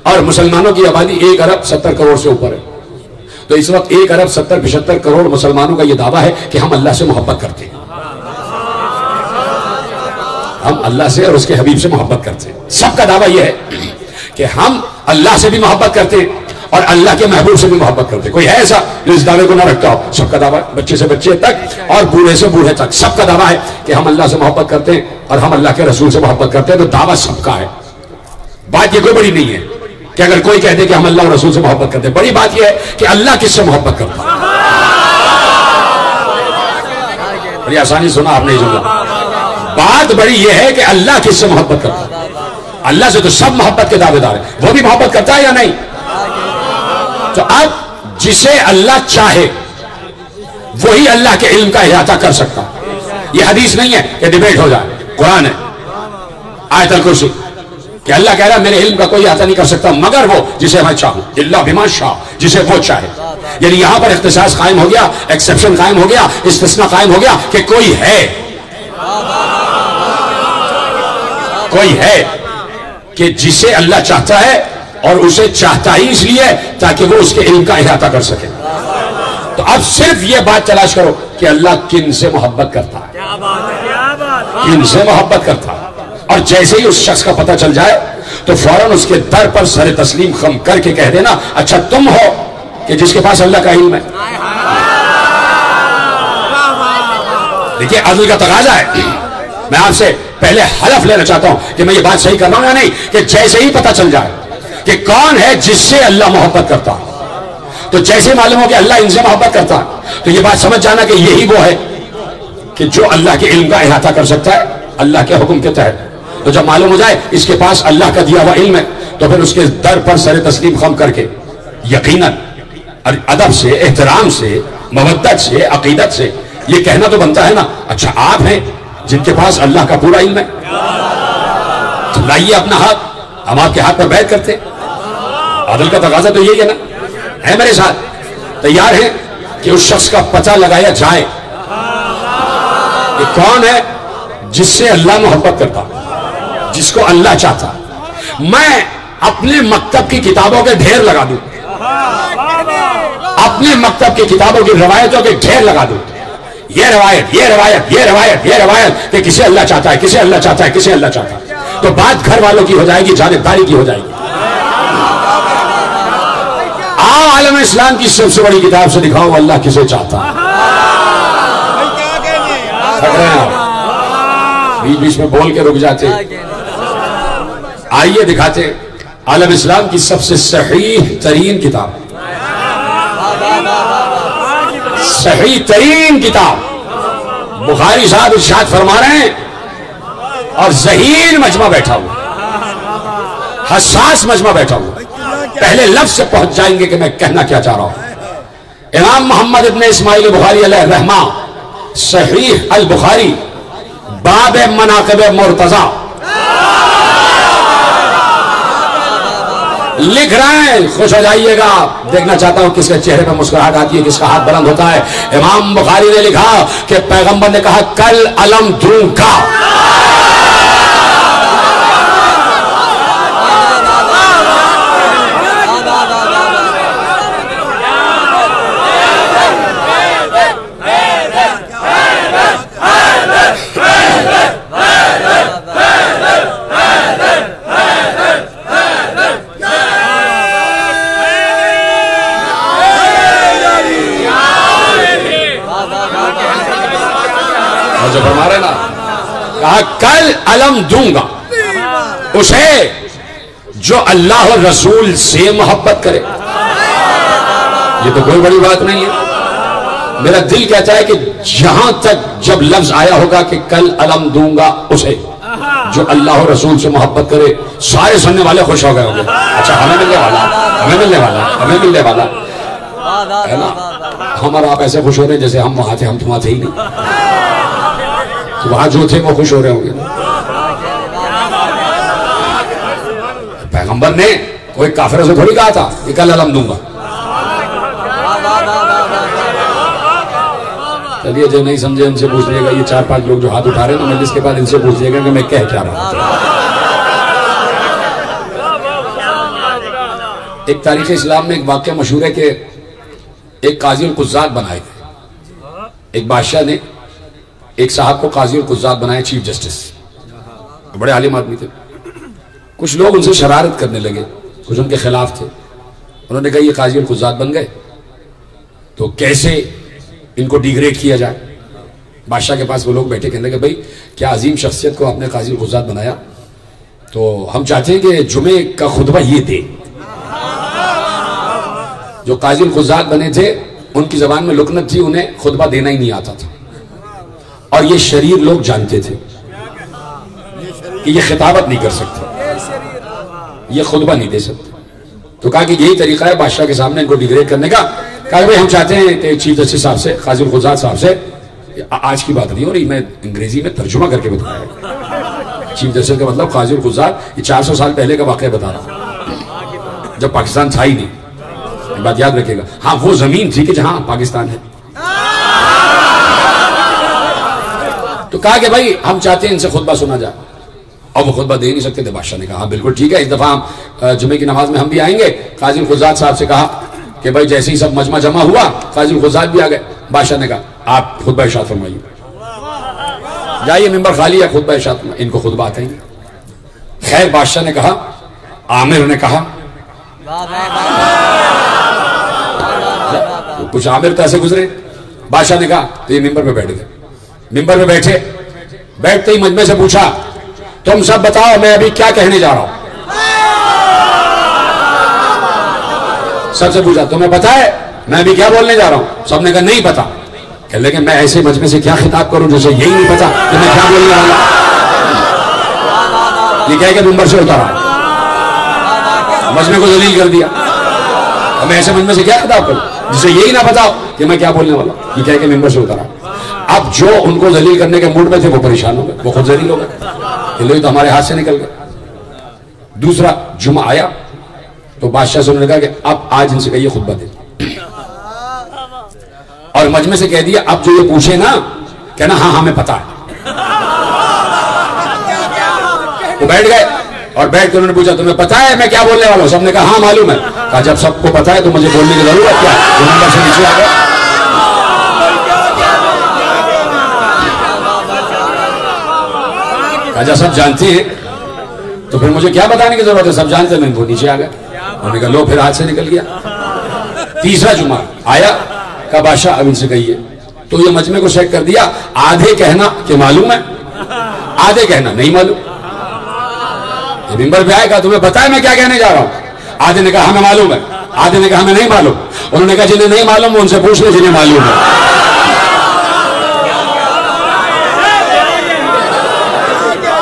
اور مسلمانوں کی آبادی 1 ارب 70 کروڑ سے اوپر ہے. تو اس وقت 1 ارب 70-75 کروڑ مسلمانوں کا یہ دعویٰ ہے کہ ہم اللہ سے محبت کرتے ہیں. ہم اللہ سے اور اس کے حبیب سے محبت کرتے ہیں. سب کا دعویٰ یہ ہے کہ ہم اللہ سے بھی محبت کرتے ہیں اور اللہ کے محبوب سے بھی محبت کرتے ہیں. کوئی ہے ایسا جو اس دعوے کو نہ رکھتا ہو؟ سب کا دعویٰ، بچے سے بچے تک اور بوڑھے سے بوڑھے تک سب کا دعویٰ ہے کہ ہم اللہ سے محبت کرتے ہیں اور ہم اللہ کے رسول سے محبت کرتے ہیں. تو دعویٰ سب کا ہے. بات یہ کوئی بڑی نہیں ہے کہ اگر کوئی کہہ دے کہ ہم اللہ اور رسول سے محبت کرتے ہیں. بڑی بات یہ ہے کہ اللہ کس سے محبت کرتا ہے. بڑی آسانی سنا آپ نے یہ جملہ. بات بڑی یہ ہے کہ اللہ کس سے محبت کرتا ہے. اللہ سے تو سب محبت کے دعوے دار ہیں. وہ بھی محبت کرتا ہے یا نہیں؟ تو اب جسے اللہ چاہے وہی اللہ کے علم کا احاطہ کر سکتا. یہ حدیث نہیں ہے کہ ڈیبیٹ ہو جائے. قرآن ہے، آیت الکرسی، کہ اللہ کہہ رہا میرے علم کا کوئی احاطہ نہیں کر سکتا مگر وہ جسے میں چاہوں. الا بما شاء، جسے وہ چاہے. یعنی یہاں پر اختصاص قائم ہو گیا، ایکسیپشن قائم ہو گیا، استثناء قائم ہو گیا کہ کوئی ہے کہ جسے اللہ چاہتا ہے اور اسے چاہتا ہی اس لیے تاکہ وہ اس کے علم کا احاطہ کر سکے. تو اب صرف یہ بات تلاش کرو کہ اللہ کن سے محبت کرتا ہے، کن سے محبت کرتا ہے. اور جیسے ہی اس شخص کا پتہ چل جائے تو فوراً اس کے در پر سر تسلیم خم کر کے کہہ دینا اچھا تم ہو کہ جس کے پاس اللہ کا علم ہے. دیکھیے عدل کا تقاضا ہے. میں آپ سے پہلے حلف لینا چاہتا ہوں کہ میں یہ بات صحیح کر رہا ہوں یا نہیں، کہ جیسے ہی پتہ چل جائے کہ کون ہے جس سے اللہ محبت کرتا ہے، تو جیسے معلوم ہو کہ اللہ ان سے محبت کرتا ہے تو یہ بات سمجھ جانا کہ یہی وہ ہے کہ جو اللہ کے علم کا احاطہ کر سکتا ہے اللہ کے حکم کے تحت. تو جب معلوم ہو جائے اس کے پاس اللہ کا دیا ہوا علم ہے تو پھر اس کے در پر سر تسلیم خم کر کے یقیناً ادب سے، احترام سے، مودت سے، عقیدت سے یہ کہنا تو بنتا ہے نا اچھا آپ ہیں جن کے پاس اللہ کا پورا علم ہے، تو لائیے اپنا ہاتھ، ہم آپ کے ہاتھ پر بیعت کرتے. عدل کا تقاضا تو یہی ہے نا. ہے میرے ساتھ تیار ہیں کہ اس شخص کا پتہ لگایا جائے کہ کون ہے جس سے اللہ محبت کرتا، جس کو اللہ چاہتا. میں اپنے مکتب کی کتابوں کے ڈھیر لگا دوں، اپنے مکتب کی کتابوں کی روایتوں کے ڈھیر لگا دوں. یہ روایت، یہ روایت، یہ روایت، یہ روایت کہ کسے اللہ چاہتا ہے، کسے اللہ چاہتا ہے، کسے اللہ چاہتا ہے. تو بات گھر والوں کی ہو جائے گی، جانبداری کی ہو جائے گی. آؤ عالم اسلام کی سب سے بڑی کتاب سے دکھاؤ اللہ کسے چاہتا ہے. بیچ بیچ میں بول کے رک جاتے. آئیے دکھاتے عالم اسلام کی سب سے صحیح ترین کتاب، صحیح ترین کتاب. بخاری صاحب ارشاد فرما رہے ہیں اور ذہین مجمع بیٹھا ہوا، حساس مجمع بیٹھا ہوا. پہلے لفظ سے پہنچ جائیں گے کہ میں کہنا کیا چاہ رہا ہوں. امام محمد ابن اسماعیل بخاری علیہ الرحمہ، صحیح البخاری، باب مناقب مرتضی لکھ رہے ہیں. خوش ہو جائیے گا. دیکھنا چاہتا ہوں کس کے چہرے پہ مسکراہٹ آتی ہے، کس کا ہاتھ بلند ہوتا ہے. امام بخاری نے لکھا کہ پیغمبر نے کہا کل علم دوں گا. جو فرما رہے نا، کہا کل علم دوں گا اسے جو اللہ اور رسول سے محبت کرے. یہ تو کوئی بڑی بات نہیں ہے. میرا دل کہتا ہے کہ جہاں تک جب لفظ آیا ہوگا کہ کل علم دوں گا اسے جو اللہ و رسول سے محبت کرے، سارے سننے والے خوش ہو گئے ہوں گے. اچھا ہمیں ملنے والا، ہمیں ملنے والا، ہمیں ملنے والا ہے نا. ہم اور آپ ایسے خوش ہو رہے ہیں جیسے ہم وہاں تھے، ہم تو وہاں تھے ہی نہیں. تو وہاں جو تھے وہ خوش ہو رہے ہوں گے. پیغمبر نے کوئی کافروں سے تھوڑی کہا تھا کہ کل علم دوں گا. چلیے جو نہیں سمجھے ان سے پوچھ لیے گا. یہ 4-5 لوگ جو ہاتھ اٹھا رہے ہیں نا مجلس کے بعد، ان سے پوچھ لیے گا کہ میں کہہ کیا رہا ہوں. ایک تاریخ اسلام میں ایک واقعہ مشہور ہے کہ ایک قاضی القضات بنائے گئے. ایک بادشاہ نے ایک صاحب کو قاضی القضات بنایا، چیف جسٹس. بڑے عالم آدمی تھے. کچھ لوگ ان سے شرارت کرنے لگے، کچھ ان کے خلاف تھے. انہوں نے کہا یہ قاضی القضات بن گئے تو کیسے ان کو ڈیگریڈ کیا جائے. بادشاہ کے پاس وہ لوگ بیٹھے، کہنے لگے بھائی کیا عظیم شخصیت کو آپ نے قاضی القضات بنایا، تو ہم چاہتے ہیں کہ جمعے کا خطبہ یہ دے. جو قاضی القضات بنے تھے ان کی زبان میں لکنت تھی، انہیں خطبہ دینا ہی نہیں آتا تھا. اور یہ شریر لوگ جانتے تھے کہ یہ خطابت نہیں کر سکتے، یہ خطبہ نہیں دے سکتے. تو کہا کہ یہی طریقہ ہے بادشاہ کے سامنے ان کو ڈیگریڈ کرنے کا. کہا کہ ہم چاہتے ہیں کہ چیف جسٹس صاحب سے، قاضی القضات صاحب سے، آج کی بات نہیں ہو رہی، میں انگریزی میں ترجمہ کر کے بتایا. چیف جسٹس کا مطلب قاضی القضات، یہ 400 سال پہلے کا واقعہ بتا رہا جب پاکستان تھا ہی نہیں. بات یاد رکھے گا. ہاں وہ زمین تھی کہ جہاں پاکستان ہے. تو کہا کہ بھائی ہم چاہتے ہیں ان سے خطبہ سنا جائے. اور وہ خطبہ دے نہیں سکتے تھے. بادشاہ نے کہا ہاں بالکل ٹھیک ہے، اس دفعہ ہم جمعے کی نماز میں ہم بھی آئیں گے. قاضی القضات صاحب سے کہا کہ بھائی جیسے ہی سب مجمع جمع ہوا، قاضی القضات بھی آ گئے. بادشاہ نے کہا آپ خطبہ ارشاد فرمائیے. جائیے ممبر خالی ہے، خطبہ ارشاد فرمائیے. ان کو خطبہ آتا ہی نہیں. خیر بادشاہ نے کہا، عامر نے کہا، کچھ عامر تو ایسے گزرے. بادشاہ نے کہا تو یہ ممبر پہ بیٹھ گئے. ممبر پہ بیٹھے، بیٹھتے ہی مجمع سے پوچھا تم سب بتاؤ میں ابھی کیا کہنے جا رہا ہوں. سب سے پوچھا تمہیں پتا ہے میں ابھی کیا بولنے جا رہا ہوں؟ سب نے کہا نہیں پتا. کہ لیکن میں ایسے مجمع سے کیا خطاب کروں جسے یہی نہیں پتا کہ میں کیا بولنے والا. یہ کہہ کے ممبر سے اتارا، مجمع کو ذلیل کر دیا. میں ایسے مجمع سے کیا خطاب کروں جسے یہی نہ پتا کہ میں کیا بولنے والا. یہ کہہ کے ممبر سے اتارا. اب جو ان کو ذلیل کرنے کے موڈ میں تھے وہ پریشان ہو گئے، وہ خود ذلیل ہو گئے کہ لوگ تو ہمارے ہاتھ سے نکل گئے. دوسرا جمعہ آیا تو بادشاہ سے انہوں نے کہا کہ اب آج ان سے کہیے خطبہ دے. اور مجمع سے کہہ دیا اب جو یہ پوچھے نا کہنا ہاں ہمیں پتا ہے. وہ بیٹھ گئے اور بیٹھ کے انہوں نے پوچھا تمہیں پتا ہے میں کیا بولنے والا ہوں؟ سب نے کہا ہاں معلوم ہے. کہا جب سب کو پتا ہے تو مجھے بولنے کی ضرورت کیا ہے؟ وہ ممبر سے نیچے آ گئے. کہا جب سب جانتے ہیں تو پھر مجھے کیا بتانے کی ضرورت ہے؟ سب جانتے ہیں. وہ نیچے آ گئے. انہوں نے کہا لو پھر ہاتھ سے نکل گیا. تیسرا جمعہ آیا، کہا بادشاہ اب ان سے کہیے. تو یہ مجمع کو چیک کر دیا، آدھے کہنا کہ معلوم ہے، آدھے کہنا نہیں معلوم. یہ ممبر پہ آئے، کہا تمہیں پتا ہے میں کیا کہنے جا رہا ہوں؟ آدھے نے کہا ہمیں معلوم ہے، آدھے نے کہا ہمیں نہیں معلوم. انہوں نے کہا جنہیں نہیں معلوم وہ ان سے پوچھ لیں جنہیں معلوم ہے.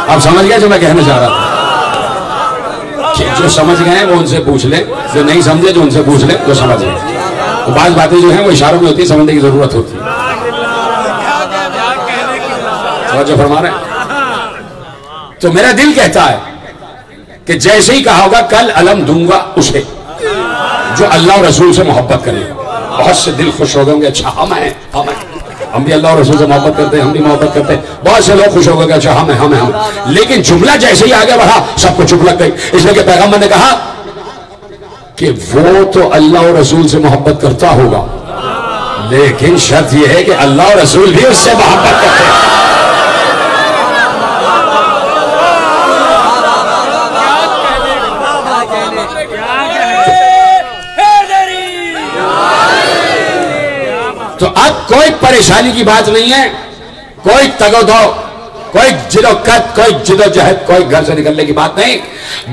اب سمجھ گئے جو میں کہنا چاہ رہا تھا؟ جو سمجھ گئے وہ ان سے پوچھ لیں، جو نہیں سمجھے جو ان سے پوچھ لیں جو سمجھ گئے. تو بعض باتیں جو ہیں وہ اشاروں میں ہوتی ہیں، سمجھنے کی ضرورت ہوتی ہے. توجہ فرما رہے ہیں؟ تو میرا دل کہتا ہے کہ جیسے ہی کہا ہوگا کل علم دوں گا اسے جو اللہ اور رسول سے محبت کرے، بہت سے دل خوش ہو گئے ہوں گے. اچھا ہم بھی اللہ اور رسول سے محبت کرتے ہیں، ہم بھی محبت کرتے ہیں. بہت سے لوگ خوش ہو گئے کہ اچھا ہم. لیکن جملہ جیسے ہی آگے بڑھا سب کو چپ لگ گئی. اس لیے کہ پیغمبر نے کہا کہ وہ تو اللہ اور رسول سے محبت کرتا ہوگا لیکن شرط یہ ہے کہ اللہ اور رسول بھی اس سے محبت کرتے ہیں. تو اب کوئی پریشانی کی بات نہیں ہے، کوئی تگ و دو، کوئی جد و قد، کوئی جد و جہد، کوئی گھر سے نکلنے کی بات نہیں.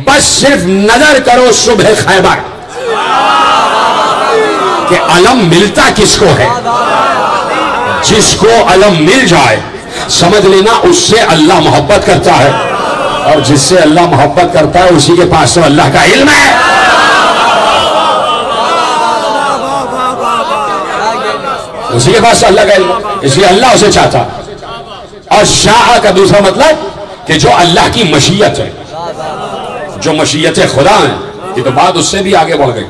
بس صرف نظر کرو صبح خیبر کہ علم ملتا کس کو ہے. جس کو علم مل جائے سمجھ لینا اس سے اللہ محبت کرتا ہے، اور جس سے اللہ محبت کرتا ہے اسی کے پاس تو اللہ کا علم ہے۔ اسی کے پاس تو اللہ کا علم ہے، اس لیے اللہ اسے چاہتا۔ اور شاہ کا دوسرا مطلب کہ جو اللہ کی مشیت ہے، جو مشیت خدا ہیں، یہ تو بات اس سے بھی آگے بڑھ گئی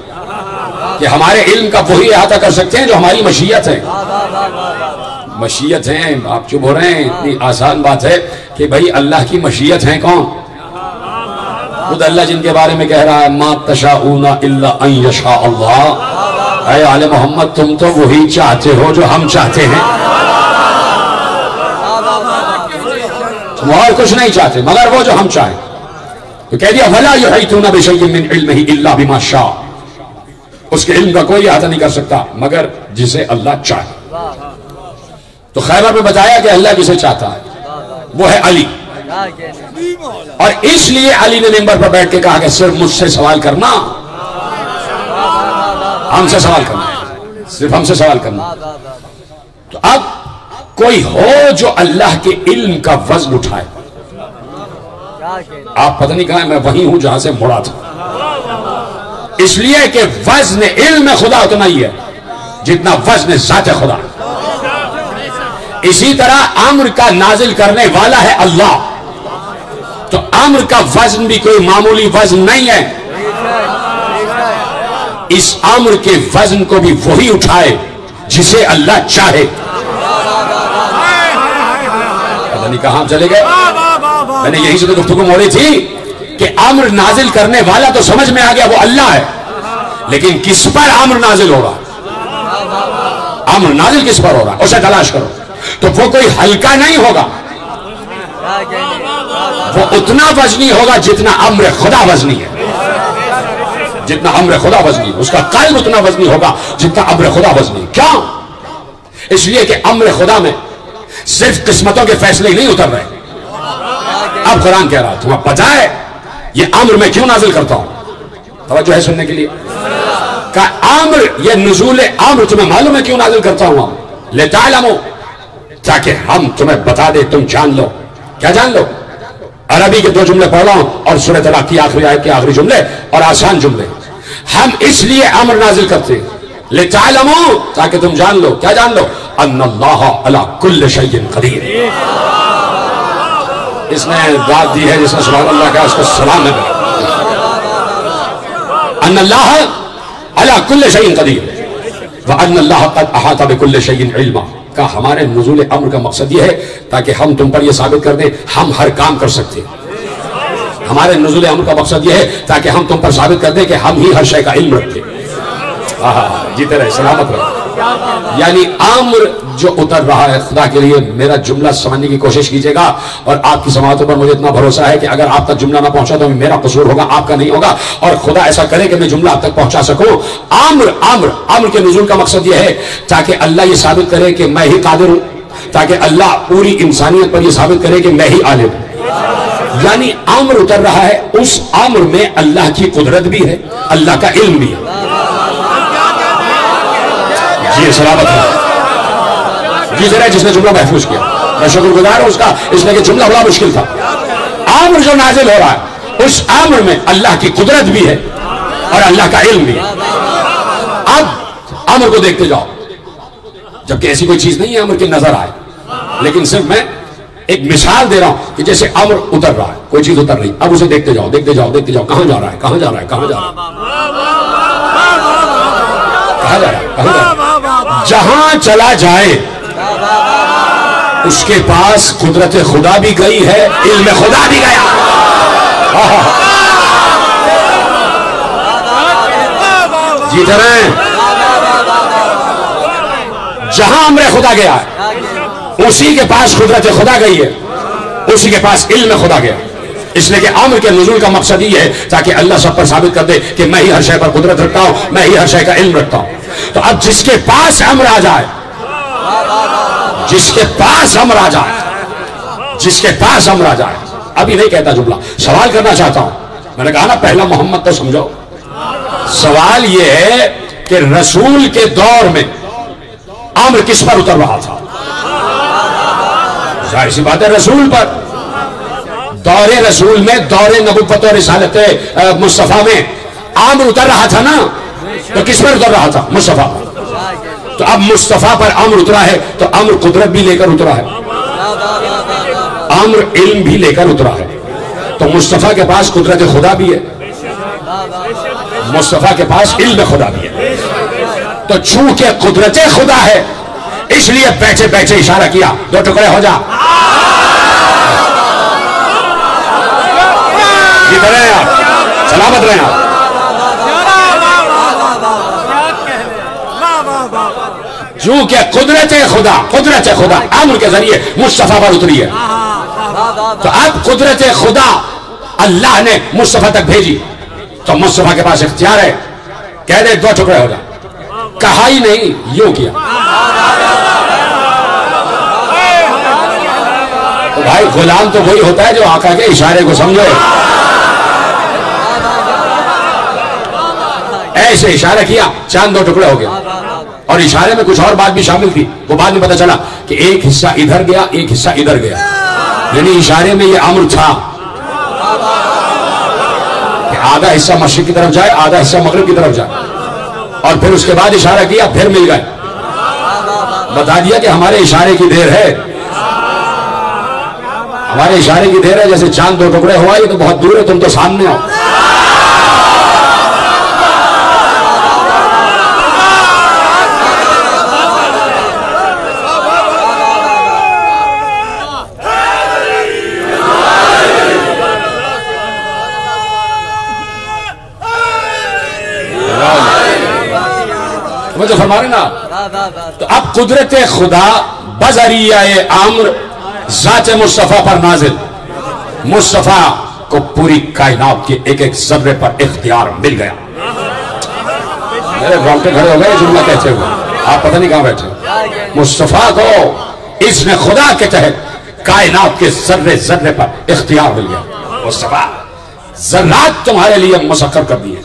کہ ہمارے علم کا وہی احاطہ کر سکتے ہیں جو ہماری مشیت ہے۔ مشیت ہیں، آپ چپ ہو رہے ہیں، اتنی آسان بات ہے کہ بھئی اللہ کی مشیت ہیں کون؟ خود اللہ جن کے بارے میں کہہ رہا ہے ما تشاءون الا ان یشاء اللہ۔ اے آل محمد تم تو وہی چاہتے ہو جو ہم چاہتے ہیں، تم اور کچھ نہیں چاہتے مگر وہ جو ہم چاہیں۔ تو کہہ دیا وَلَا يُحِيطُونَ بِشَيْءٍ مِّنْ عِلْمِهِ إِلَّا بِمَا شَاءَ، اس کے علم کا کوئی احاطہ نہیں کر سکتا مگر جسے اللہ چاہے۔ تو خیبر میں بتایا کہ اللہ جسے چاہتا ہے وہ ہے علی، اور اس لیے علی نے ممبر پر بیٹھ کے کہا کہ صرف مجھ سے سوال کرنا، ہم سے سوال کرنا، صرف ہم سے سوال کرنا۔ تو اب کوئی ہو جو اللہ کے علم کا وزن اٹھائے، آپ پتہ نہیں کہاں، میں وہیں ہوں جہاں سے مڑا تھا، اس لیے کہ وزن علم خدا اتنا ہی ہے جتنا وزن ذات خدا۔ اسی طرح امر کا نازل کرنے والا ہے اللہ، تو امر کا وزن بھی کوئی معمولی وزن نہیں ہے، اس امر کے وزن کو بھی وہی اٹھائے جسے اللہ چاہے۔ پتہ نہیں کہاں چلے گئے، میں نے یہی سے تو گفتگو موڑی تھی کہ امر نازل کرنے والا تو سمجھ میں آ گیا وہ اللہ ہے، لیکن کس پر امر نازل ہو رہا، امر نازل کس پر ہو رہا اسے تلاش کرو، تو وہ کوئی ہلکا نہیں ہوگا، وہ اتنا وزنی ہوگا جتنا امر خدا وزنی ہے، جتنا امر خدا وزنی ہے، اس کا قلب اتنا وزنی ہوگا جتنا امر خدا وزنی ہے۔ کیوں؟ اس لیے کہ امر خدا میں صرف قسمتوں کے فیصلے ہی نہیں اتر رہے۔ اب قرآن کہہ رہا تمہیں پتہ ہے یہ امر میں کیوں نازل کرتا ہوں، توجہ ہے سننے کے لیے، کہ امر یہ نزول امر تمہیں معلوم ہے کیوں نازل کرتا ہوں، لِتَعْلَمُوا، تاکہ ہم تمہیں بتا دے، تم جان لو۔ کیا جان لو؟ عربی کے 2 جملے پڑھ رہا ہوں اور سورہ طلاق کی آخری آیت کے آخری جملے اور آسان جملے۔ ہم اس لیے امر نازل کرتے ہیں لِتَعْلَمُوا، تاکہ تم جان لو۔ کیا جان لو؟ ان اللہ علی کل شیء قدیر۔ اس نے داد دی ہے جس نے سبحان اللہ کہا، اس کو سلام ہے۔ ان اللہ علی کل شیء قدیر وان اللہ قد احاط بكل شیء علما، کا ہمارے نزول امر کا مقصد یہ ہے تاکہ ہم تم پر یہ ثابت کر دیں ہم ہر کام کر سکتے ہیں۔ ہمارے نزول امر کا مقصد یہ ہے تاکہ ہم تم پر ثابت کر دیں کہ ہم ہی ہر شے کا علم رکھتے ہیں۔ جیتے رہے، سلامت رہے۔ یعنی امر جو اتر رہا ہے خدا کے لیے، میرا جملہ سمجھنے کی کوشش کیجئے گا، اور آپ کی سماعتوں پر مجھے اتنا بھروسہ ہے کہ اگر آپ تک جملہ نہ پہنچا تو میرا قصور ہوگا، آپ کا نہیں ہوگا، اور خدا ایسا کرے کہ میں جملہ آپ تک پہنچا سکوں۔ امر کے نزول کا مقصد یہ ہے تاکہ اللہ یہ ثابت کرے کہ میں ہی قادر ہوں، تاکہ اللہ پوری انسانیت پر یہ ثابت کرے کہ میں ہی عالم ہوں۔ یعنی امر اتر رہا ہے، اس امر میں اللہ کی قدرت بھی ہے، اللہ کا علم بھی ہے۔ جی سلامت ہے، جی ذرا جس نے جملہ محفوظ کیا میں شکر گزار ہوں اس کا، اس لیے کہ جملہ بڑا مشکل تھا۔ امر جو نازل ہو رہا ہے اس امر میں اللہ کی قدرت بھی ہے اور اللہ کا علم بھی ہے۔ اب امر کو دیکھتے جاؤ، جبکہ ایسی کوئی چیز نہیں ہے امر کی نظر آئے، لیکن صرف میں ایک مثال دے رہا ہوں کہ جیسے امر اتر رہا ہے، کوئی چیز اتر رہی، اب اسے دیکھتے جاؤ دیکھتے جاؤ دیکھتے جاؤ، کہاں جا رہا ہے کہاں جا رہا ہے کہاں جا رہا ہے کہاں جا رہا ہے کہاں جا رہا ہے، جہاں چلا جائے اس کے پاس قدرت خدا بھی گئی ہے، علم خدا بھی گیا۔ جیتے رہیں، جہاں امر خدا گیا ہے اسی کے پاس قدرت خدا گئی ہے، اسی کے پاس علم خدا گیا۔ اس لیے کہ امر کے نزول کا مقصد یہ ہے تاکہ اللہ سب پر ثابت کر دے کہ میں ہی ہر شے پر قدرت رکھتا ہوں، میں ہی ہر شے کا علم رکھتا ہوں۔ تو اب جس کے پاس امر آ جائے، جس کے پاس امر آ جائے، جس کے پاس امر آ جائے، ابھی نہیں کہتا جملہ، سوال کرنا چاہتا ہوں۔ میں نے کہا نا پہلا محمد تو سمجھو، سوال یہ ہے کہ رسول کے دور میں امر کس پر اتر رہا تھا؟ ظاہر سی بات ہے رسول پر. دور رسول میں، دور نبوت و رسالت مصطفیٰ میں عمر اتر رہا تھا نا، تو کس پر اتر رہا تھا؟ مصطفیٰ پر. تو اب مصطفیٰ پر عمر اترا ہے تو عمر قدرت بھی لے کر اترا ہے، عمر علم بھی لے کر اترا ہے. تو مصطفیٰ کے پاس قدرت خدا بھی ہے، مصطفیٰ کے پاس علم خدا بھی ہے. تو چونکہ قدرت خدا ہے اس لیے بیٹھے بیٹھے اشارہ کیا، 2 ٹکڑے ہو جا. جیتے رہے آپ، سلامت رہے آپ. چونکہ قدرت خدا امر کے ذریعے مصطفیٰ پر اتری ہے، تو اب قدرت خدا اللہ نے مصطفیٰ تک بھیجی تو مصطفیٰ کے پاس اختیار ہے، کہہ دے 2 ٹکڑے ہو جا. کہا ہی نہیں، یوں کیا. تو بھائی غلام تو وہی ہوتا ہے جو آقا کے اشارے کو سمجھے. ایسے اشارہ کیا، چاند 2 ٹکڑے ہو گیا. اور اشارے میں کچھ اور بات بھی شامل تھی، وہ بعد میں پتہ چلا کہ ایک حصہ ادھر گیا، ایک حصہ ادھر گیا. یعنی اشارے میں یہ امر تھا کہ آدھا حصہ مشرق کی طرف جائے، آدھا حصہ مغرب کی طرف جائے. اور پھر اس کے بعد اشارہ کیا، پھر مل گئے. بتا دیا کہ ہمارے اشارے کی دیر ہے، ہمارے اشارے کی دیر ہے. جیسے چاند 2 ٹکڑے ہوا، یہ تو بہت دور ہے، تم تو سامنے ہو. جو فرما رہے نا. تو اب قدرت خدا بذریعہ امر ذات مصطفیٰ پر نازل، مصطفیٰ کو پوری کائنات کے ایک ایک ذرے پر اختیار مل گیا. میرے رونگٹے کھڑے ہو گئے جملہ کہتے ہوئے، آپ پتہ نہیں کہاں بیٹھے. مصطفیٰ کو اس نے خدا کے تحت کائنات کے ذرے ذرے پر اختیار مل گیا. مصطفیٰ ذرات تمہارے لیے مسخر کر دیے،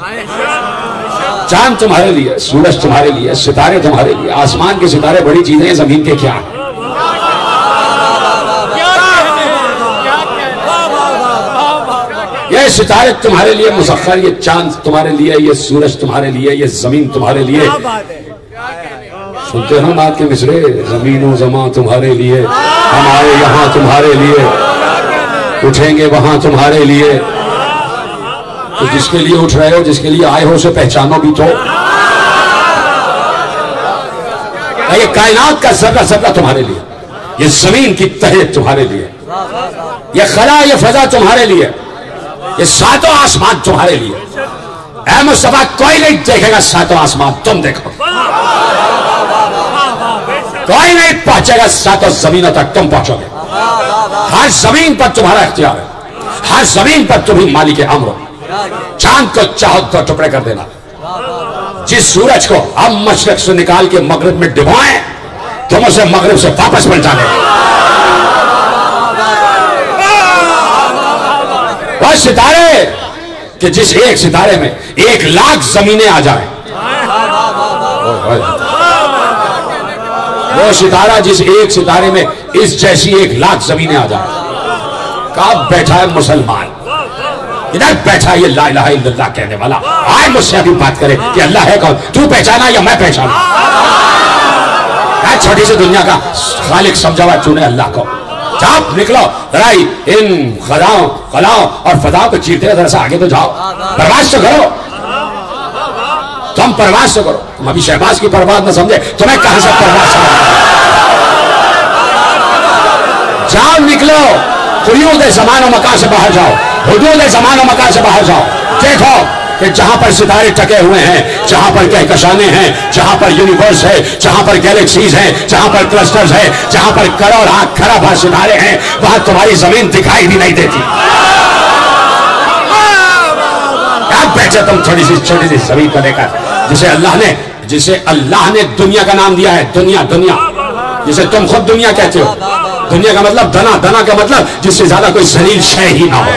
چاند تمہارے لیے، سورج تمہارے لیے، ستارے تمہارے لیے. آسمان کے ستارے بڑی چیزیں ہیں، زمین کے کیا ہیں؟ یہ ستارے تمہارے لیے مسخر، یہ چاند تمہارے لیے، یہ سورج تمہارے لیے، یہ زمین تمہارے لیے. سنتے ہیں نعت کے مصرے، زمین و زمان تمہارے لیے، ہمارے یہاں تمہارے لیے، اٹھیں گے وہاں تمہارے لیے. تو جس کے لیے اٹھ رہے ہو، جس کے لیے آئے ہو، اسے پہچانو بھی تو. یہ کائنات کا ذرہ ذرہ تمہارے لیے، یہ زمین کی تہہ تمہارے لیے، یہ خلا، یہ فضا تمہارے لیے، یہ 7 آسمان تمہارے لیے. اے مصطفیٰ کوئی نہیں دیکھے گا 7 آسمان، تم دیکھو. کوئی نہیں پہنچے گا 7 زمینوں تک، تم پہنچو گے. ہر زمین پر تمہارا اختیار ہے، ہر زمین پر تمہیں مالک امر ہو. چاند کو چاہو 2 ٹکڑے کر دینا. جس سورج کو ہم مشرق سے نکال کے مغرب میں ڈبوائیں، تم اسے مغرب سے واپس پلٹا دیں. وہ ستارے کہ جس ایک ستارے میں 1,00,000 زمینیں آ جائیں، وہ ستارہ جس ایک ستارے میں اس جیسی 1,00,000 زمینیں آ جائیں. کہاں بیٹھا ہے مسلمان؟ ادھر بیٹھا یہ لا الہ الا اللہ کہنے والا. آئے مجھ سے ابھی بات کرے کہ اللہ ہے کون، تو پہچانا یا میں پہچانا؟ چھوٹی سی دنیا کا خالق سمجھا ہوا تو نے اللہ کو. جاؤ نکلو ذرا ان خلاؤں اور فضاؤں کو چیرتے ہوئے ذرا سا آگے تو جاؤ، پرواز تو کرو. تم پرواز تو کرو. تم ابھی شہباز کی پرواز نہ سمجھے، تمہیں کہاں سے پرواز سمجھے؟ جاؤ نکلو، قیود زمان و مکان سے باہر جاؤ، حدود زمان و مکان سے باہر جاؤ. دیکھو کہ جہاں پر ستارے ٹکے ہوئے ہیں، جہاں پر کہکشانے ہیں، جہاں پر یونیورس ہے، جہاں پر گیلیکسیز ہیں، جہاں پر کلسٹرز ہیں، جہاں پر کروڑ آنکھ کھرب ستارے ہیں، وہاں تمہاری زمین دکھائی بھی نہیں دیتی. آپ بیٹھے تم چھوٹی سی زمین کو لے کر، جسے اللہ نے دنیا کا نام دیا ہے. دنیا جسے تم خود دنیا کہتے ہو. دنیا کا مطلب دنا کا مطلب جس سے زیادہ کوئی ذلیل شے ہی نہ ہو،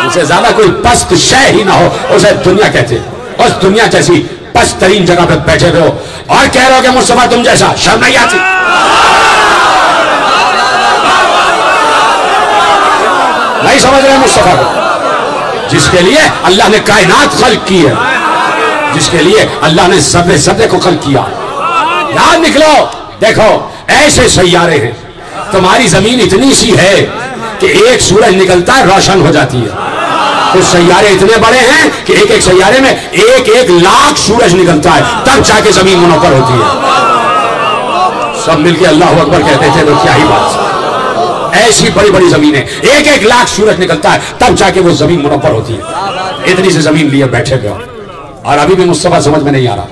جس سے زیادہ کوئی پست شے ہی نہ ہو، اسے دنیا کہتے ہیں. اس دنیا جیسی پست ترین جگہ پہ بیٹھے ہوئے ہو اور کہہ رہے ہو کہ مصطفیٰ تم جیسا، شرم نہیں آتی؟ نہیں سمجھ رہے مصطفیٰ کو؟ جس کے لیے اللہ نے کائنات خلق کی ہے، جس کے لیے اللہ نے ذرے ذرے کو خلق کیا. یاد نکلو، دیکھو ایسے سیارے ہیں. تمہاری زمین اتنی سی ہے کہ ایک سورج نکلتا ہے روشن ہو جاتی ہے. کچھ سیارے اتنے بڑے ہیں کہ ایک ایک سیارے میں 1,00,000 سورج نکلتا ہے، تب جا کے زمین منور ہوتی ہے. سب مل کے اللہ اکبر کہتے تھے تو کیا ہی بات. ایسی بڑی بڑی زمینیں 1,00,000 سورج نکلتا ہے تب جا کے وہ زمین منور ہوتی ہے. اتنی سی زمین لیے بیٹھے گئے اور ابھی بھی مصطفیٰ سمجھ میں نہیں آ رہا.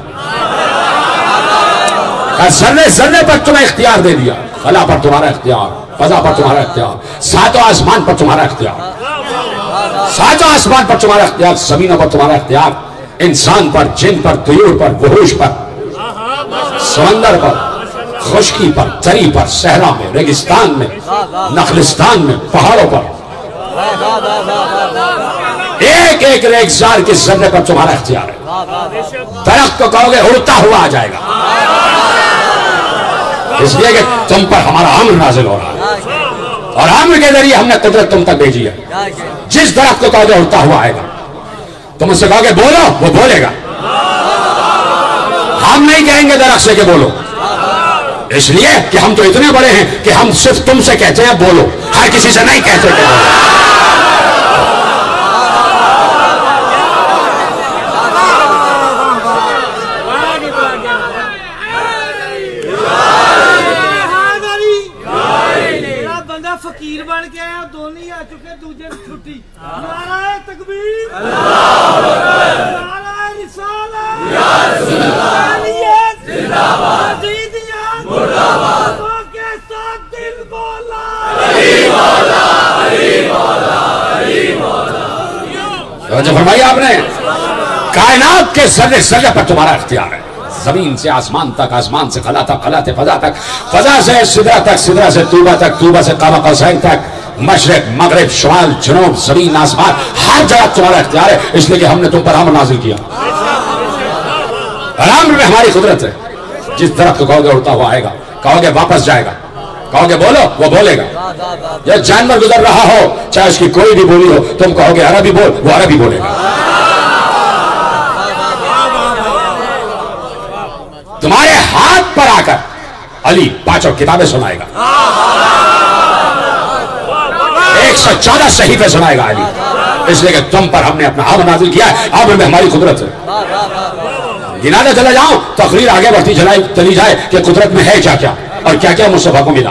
ذرے ذرے پر تمہیں اختیار دے دیا. خلا پر تمہارا اختیار، فضا پر تمہارا اختیار، ساتوں آسمان پر تمہارا اختیار، ساتوں آسمان پر تمہارا اختیار، زمینوں پر تمہارا اختیار، انسان پر، جن پر، طیور پر، وحوش پر، سمندر پر، خشکی پر، تری پر، صحرا میں، ریگستان میں، نخلستان میں، پہاڑوں پر، ایک ایک ریگزار کے ذرے پر تمہارا اختیار ہے. درخت کو کہو گے اڑتا ہوا آ جائے گا، اس لیے کہ تم پر ہمارا امر نازل ہو رہا ہے اور امر کے ذریعے ہم نے قدرت تم تک بھیجی ہے. جس درخت کو کہو گے اڑتا ہوا آئے گا. تم اس سے کہو گے بولو، وہ بولے گا. ہم نہیں کہیں گے درخت سے کہ بولو، اس لیے کہ ہم تو اتنے بڑے ہیں کہ ہم صرف تم سے کہتے ہیں بولو، ہر کسی سے نہیں کہتے کہ بولو. فقیر بن کے آیا، دونوں آ چکے، دوجے چھٹی. نعرہ تکبیر، نعرہ رسالت، رسالیت، عزیزیت، لوگوں کے ساتھ دل بولا، علی مولا، علی مولا، علی مولا. جو فرمایا آپ نے، کائنات کے ذرے ذرے پر تمہارا اختیار ہے. زمین سے آسمان تک، آسمان سے خلا تک، خلا سے فضا تک، فضا سے سدرہ تک، سدرہ سے طوبہ تک، طوبہ سے قاب قوسین تک، مشرق، مغرب، شمال، جنوب، زمین، آسمان، ہر جگہ تمہارا اختیار ہے. اس لیے کہ ہم نے تم پر امر نازل کیا اور امر میں ہماری قدرت ہے. جس درخت کو کہو گے اڑتا ہوا آئے گا، کہو گے واپس جائے گا، کہو گے بولو، وہ بولے گا. یا جانور گزر رہا ہو، چاہے اس کی کوئی بھی بولی ہو، تم کہو گے عربی بول، وہ عربی بولے گا. تمہارے ہاتھ پر آ کر علی 5 کتابیں سنائے گا، 114 صحیفے سنائے گا علی. اس لیے کہ تم پر ہم نے اپنا امر نازل کیا ہے. امر میں ہماری قدرت ہے. گناتے چلا جاؤں، تقریر آگے بڑھتی چلی جائے کہ قدرت میں ہے کیا کیا اور کیا کیا مصطفیٰ کو ملا.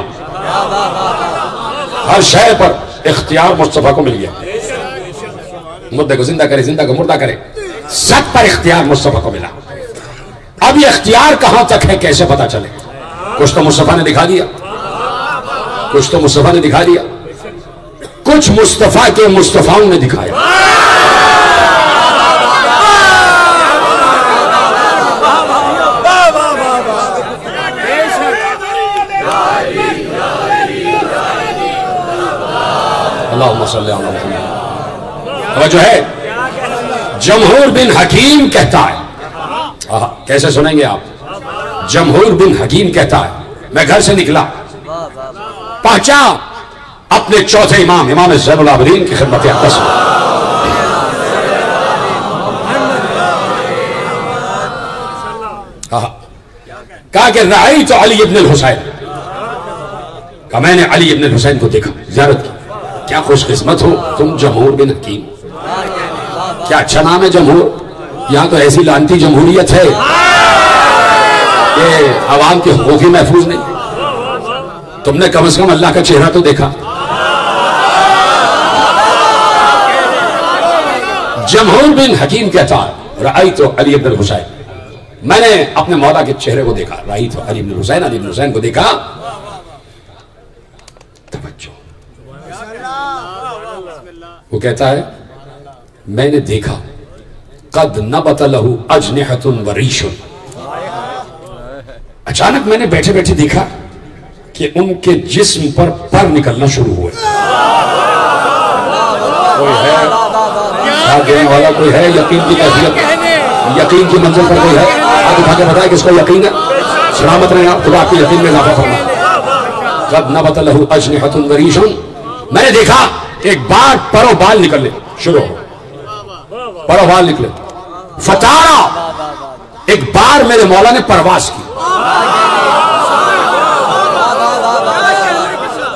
ہر شے پر اختیار مصطفیٰ کو مل گیا. مردے کو زندہ کرے، زندہ کو مردہ کرے، سب پر اختیار مصطفیٰ کو ملا. اب یہ اختیار کہاں تک ہے کیسے پتا چلے؟ کچھ تو مصطفیٰ نے دکھا دیا، کچھ تو مصطفیٰ نے دکھا دیا، کچھ مصطفیٰ کے مصطفیٰوں نے دکھایا. اللہم صلی اللہ علیہ وسلم. وہ جو ہے جمہور بن حکیم کہتا ہے، کیسے سنیں گے آپ؟ جمہور بن حکیم کہتا ہے، میں گھر سے نکلا، پہنچا اپنے چوتھے امام، امام زین العابدین کی خدمت اقدس میں. کہا کہ رأیت علی ابن الحسین، کہا میں نے علی ابن الحسین کو دیکھا، زیارت کی. کیا خوش قسمت ہو تم جمہور بن حکیم، کیا اچھا نام ہے جمہور. یہاں تو ایسی لانتی جمہوریت ہے کہ عوام کے حقوق ہی محفوظ نہیں. تم نے کم از کم اللہ کا چہرہ تو دیکھا. جمہور بن حکیم کہتا ہے رأیت علی ابن الحسین، میں نے اپنے مولا کے چہرے کو دیکھا. رأیت علی ابن الحسین، علی ابن الحسین کو دیکھا. توجہ، وہ کہتا ہے میں نے دیکھا قد نبت لہو اجنحۃ وریش. اچانک میں نے بیٹھے بیٹھے دیکھا کہ ان کے جسم پر پر نکلنا شروع ہوئے. کوئی ہے ساتھ دینے والا؟ کوئی ہے یقین کی کیفیت، یقین کی منزل پر کوئی ہے؟ آج اٹھا کے بتائے کس کو یقین ہے. سلامت رہے آپ، خدا آپ کی یقین میں اضافہ فرمائے. قد نبت لہو اجنحۃ وریش. میں نے دیکھا ایک بار پرو بال نکلے شروع ہو، پرو بال نکلے، فتارا ایک بار میرے مولا نے پرواز کی،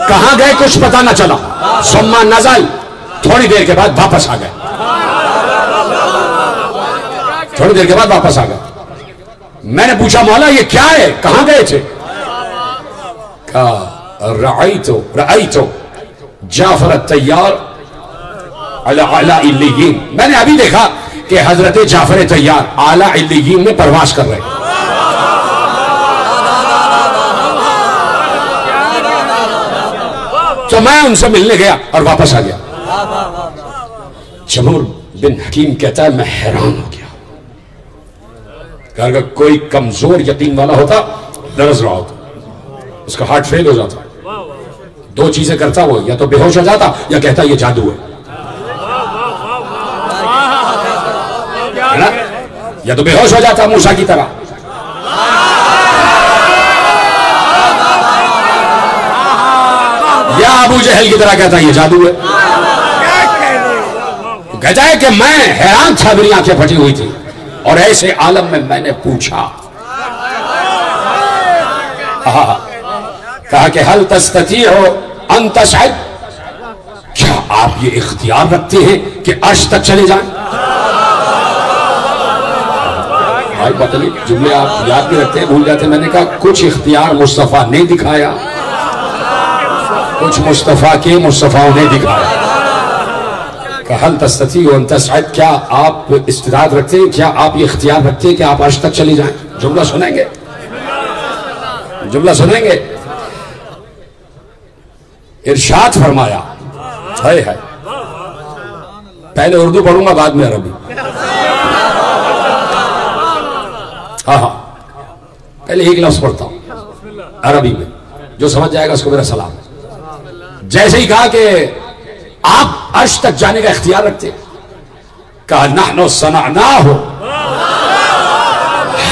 کہاں گئے کچھ پتا نہ چلا، سما نزل، تھوڑی دیر کے بعد واپس آ گئے، تھوڑی دیر کے بعد واپس آ گئے۔ میں نے پوچھا مولا یہ کیا ہے، کہاں گئے تھے؟ کہا رأیتو جعفر الطیار علی علیین، میں نے ابھی دیکھا کہ حضرت جعفر طیار اعلی علیین میں پرواز کر رہے ہیں۔ تو میں ان سے ملنے گیا اور واپس آ گیا۔ جمہور بن حکیم کہتا ہے میں حیران ہو گیا، کہ اگر کوئی کمزور یقین والا ہوتا درس رہا ہوتا، اس کا ہارٹ فیل ہو جاتا، دو چیزیں کرتا وہ، یا تو بے ہوش ہو جاتا یا کہتا یہ جادو ہے، یا تو بے ہوش ہو جاتا موسیٰ کی طرح، یا ابو جہل کی طرح کہتا یہ جادو ہے۔ کہتا ہے کہ میں حیران تھا، میری آنکھیں پھٹی ہوئی تھی، اور ایسے عالم میں نے پوچھا، کہا کہ حل تستطیع ان تصعد، کیا آپ یہ اختیار رکھتے ہیں کہ عرش تک چلے جائیں؟ بھائی پتہ نہیں جملے آپ یاد بھی رکھتے ہیں بھول جاتے ہیں۔ میں نے کہا کچھ اختیار مصطفیٰ نے دکھایا، کچھ مصطفیٰ کے مصطفیٰ نے دکھایا۔ کہ حل تستطیع ان تصعد، کیا آپ استطاعت رکھتے ہیں، کیا آپ یہ اختیار رکھتے ہیں کہ آپ عرش تک چلے جائیں؟ جملہ سنیں گے، جملہ سنیں گے۔ ارشاد فرمایا، ہے پہلے اردو پڑھوں گا بعد میں عربی، ہاں پہلے ایک لفظ پڑھتا ہوں عربی میں، جو سمجھ جائے گا اس کو میرا سلام ہے۔ جیسے ہی کہا کہ آپ عرش تک جانے کا اختیار رکھتے، کہا نحن صنعناہ،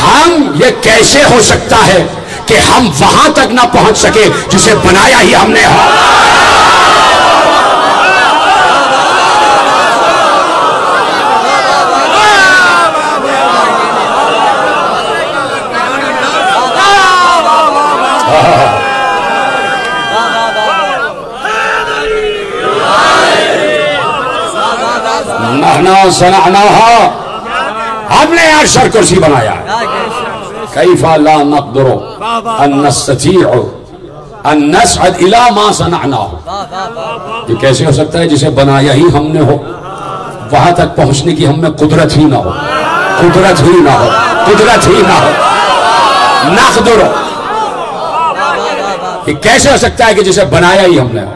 ہم یہ کیسے ہو سکتا ہے کہ ہم وہاں تک نہ پہنچ سکے جسے بنایا ہی ہم نے ہو۔ نحن صنعناہا، ہم نے عرش اور کرسی بنایا ہے۔ کیف لا نقدر ان نستطیع ان نصعد الى ما صنعناہ، یہ کیسے ہو سکتا ہے جسے بنایا ہی ہم نے ہو، وہاں تک پہنچنے کی ہم میں قدرت ہی نہ ہو، قدرت ہی نہ ہو، قدرت ہی نہ ہو۔ نقدر، یہ کیسے ہو سکتا ہے کہ جسے بنایا ہی ہم نے ہو،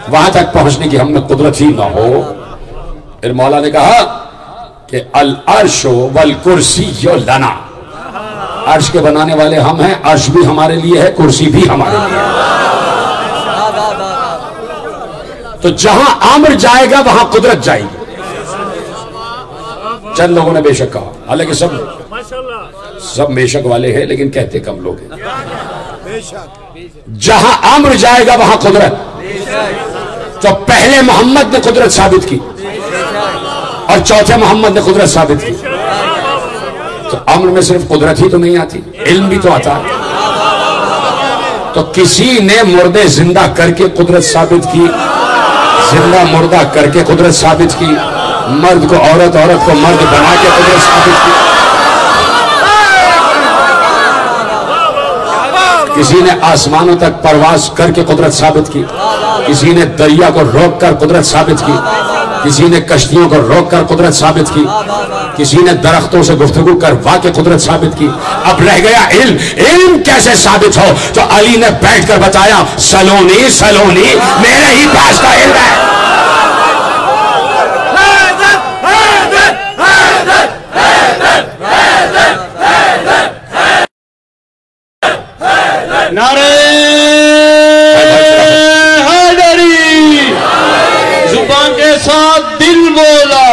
وہاں تک پہنچنے کی ہم میں قدرت ہی نہ ہو۔ پھر مولا نے کہا کہ العرش والکرسی لنا، عرش کے بنانے والے ہم ہیں، عرش بھی ہمارے لیے ہے، کرسی بھی ہمارے لیے ہے۔ تو جہاں امر جائے گا وہاں قدرت جائے گی۔ چند لوگوں نے بے شک کہا، حالانکہ سب بے شک والے ہیں لیکن کہتے کم لوگ ہیں۔ جہاں امر جائے گا وہاں قدرت، تو پہلے محمد نے قدرت ثابت کی اور چوتھے محمد نے قدرت ثابت کی، تو امر میں صرف قدرت ہی تو نہیں آتی، علم بھی تو آتا ہے۔ تو کسی نے مردے زندہ کر کے قدرت ثابت کی، زندہ مردہ کر کے قدرت ثابت کی، مرد کو عورت، عورت کو مرد بنا کے قدرت ثابت کی، کسی نے آسمانوں تک پرواز کر کے قدرت ثابت کی، کسی نے دریا کو روک کر قدرت ثابت کی، کسی نے کشتیوں کو روک کر قدرت ثابت کی، کسی نے درختوں سے گفتگو کروا کے قدرت ثابت کی۔ اب رہ گیا علم، علم کیسے ثابت ہو؟ تو علی نے بیٹھ کر بتایا، سلونی سلونی، میرے ہی پاس کا علم ہے۔ نعرہ حیدری، زبان کے ساتھ دل بولا،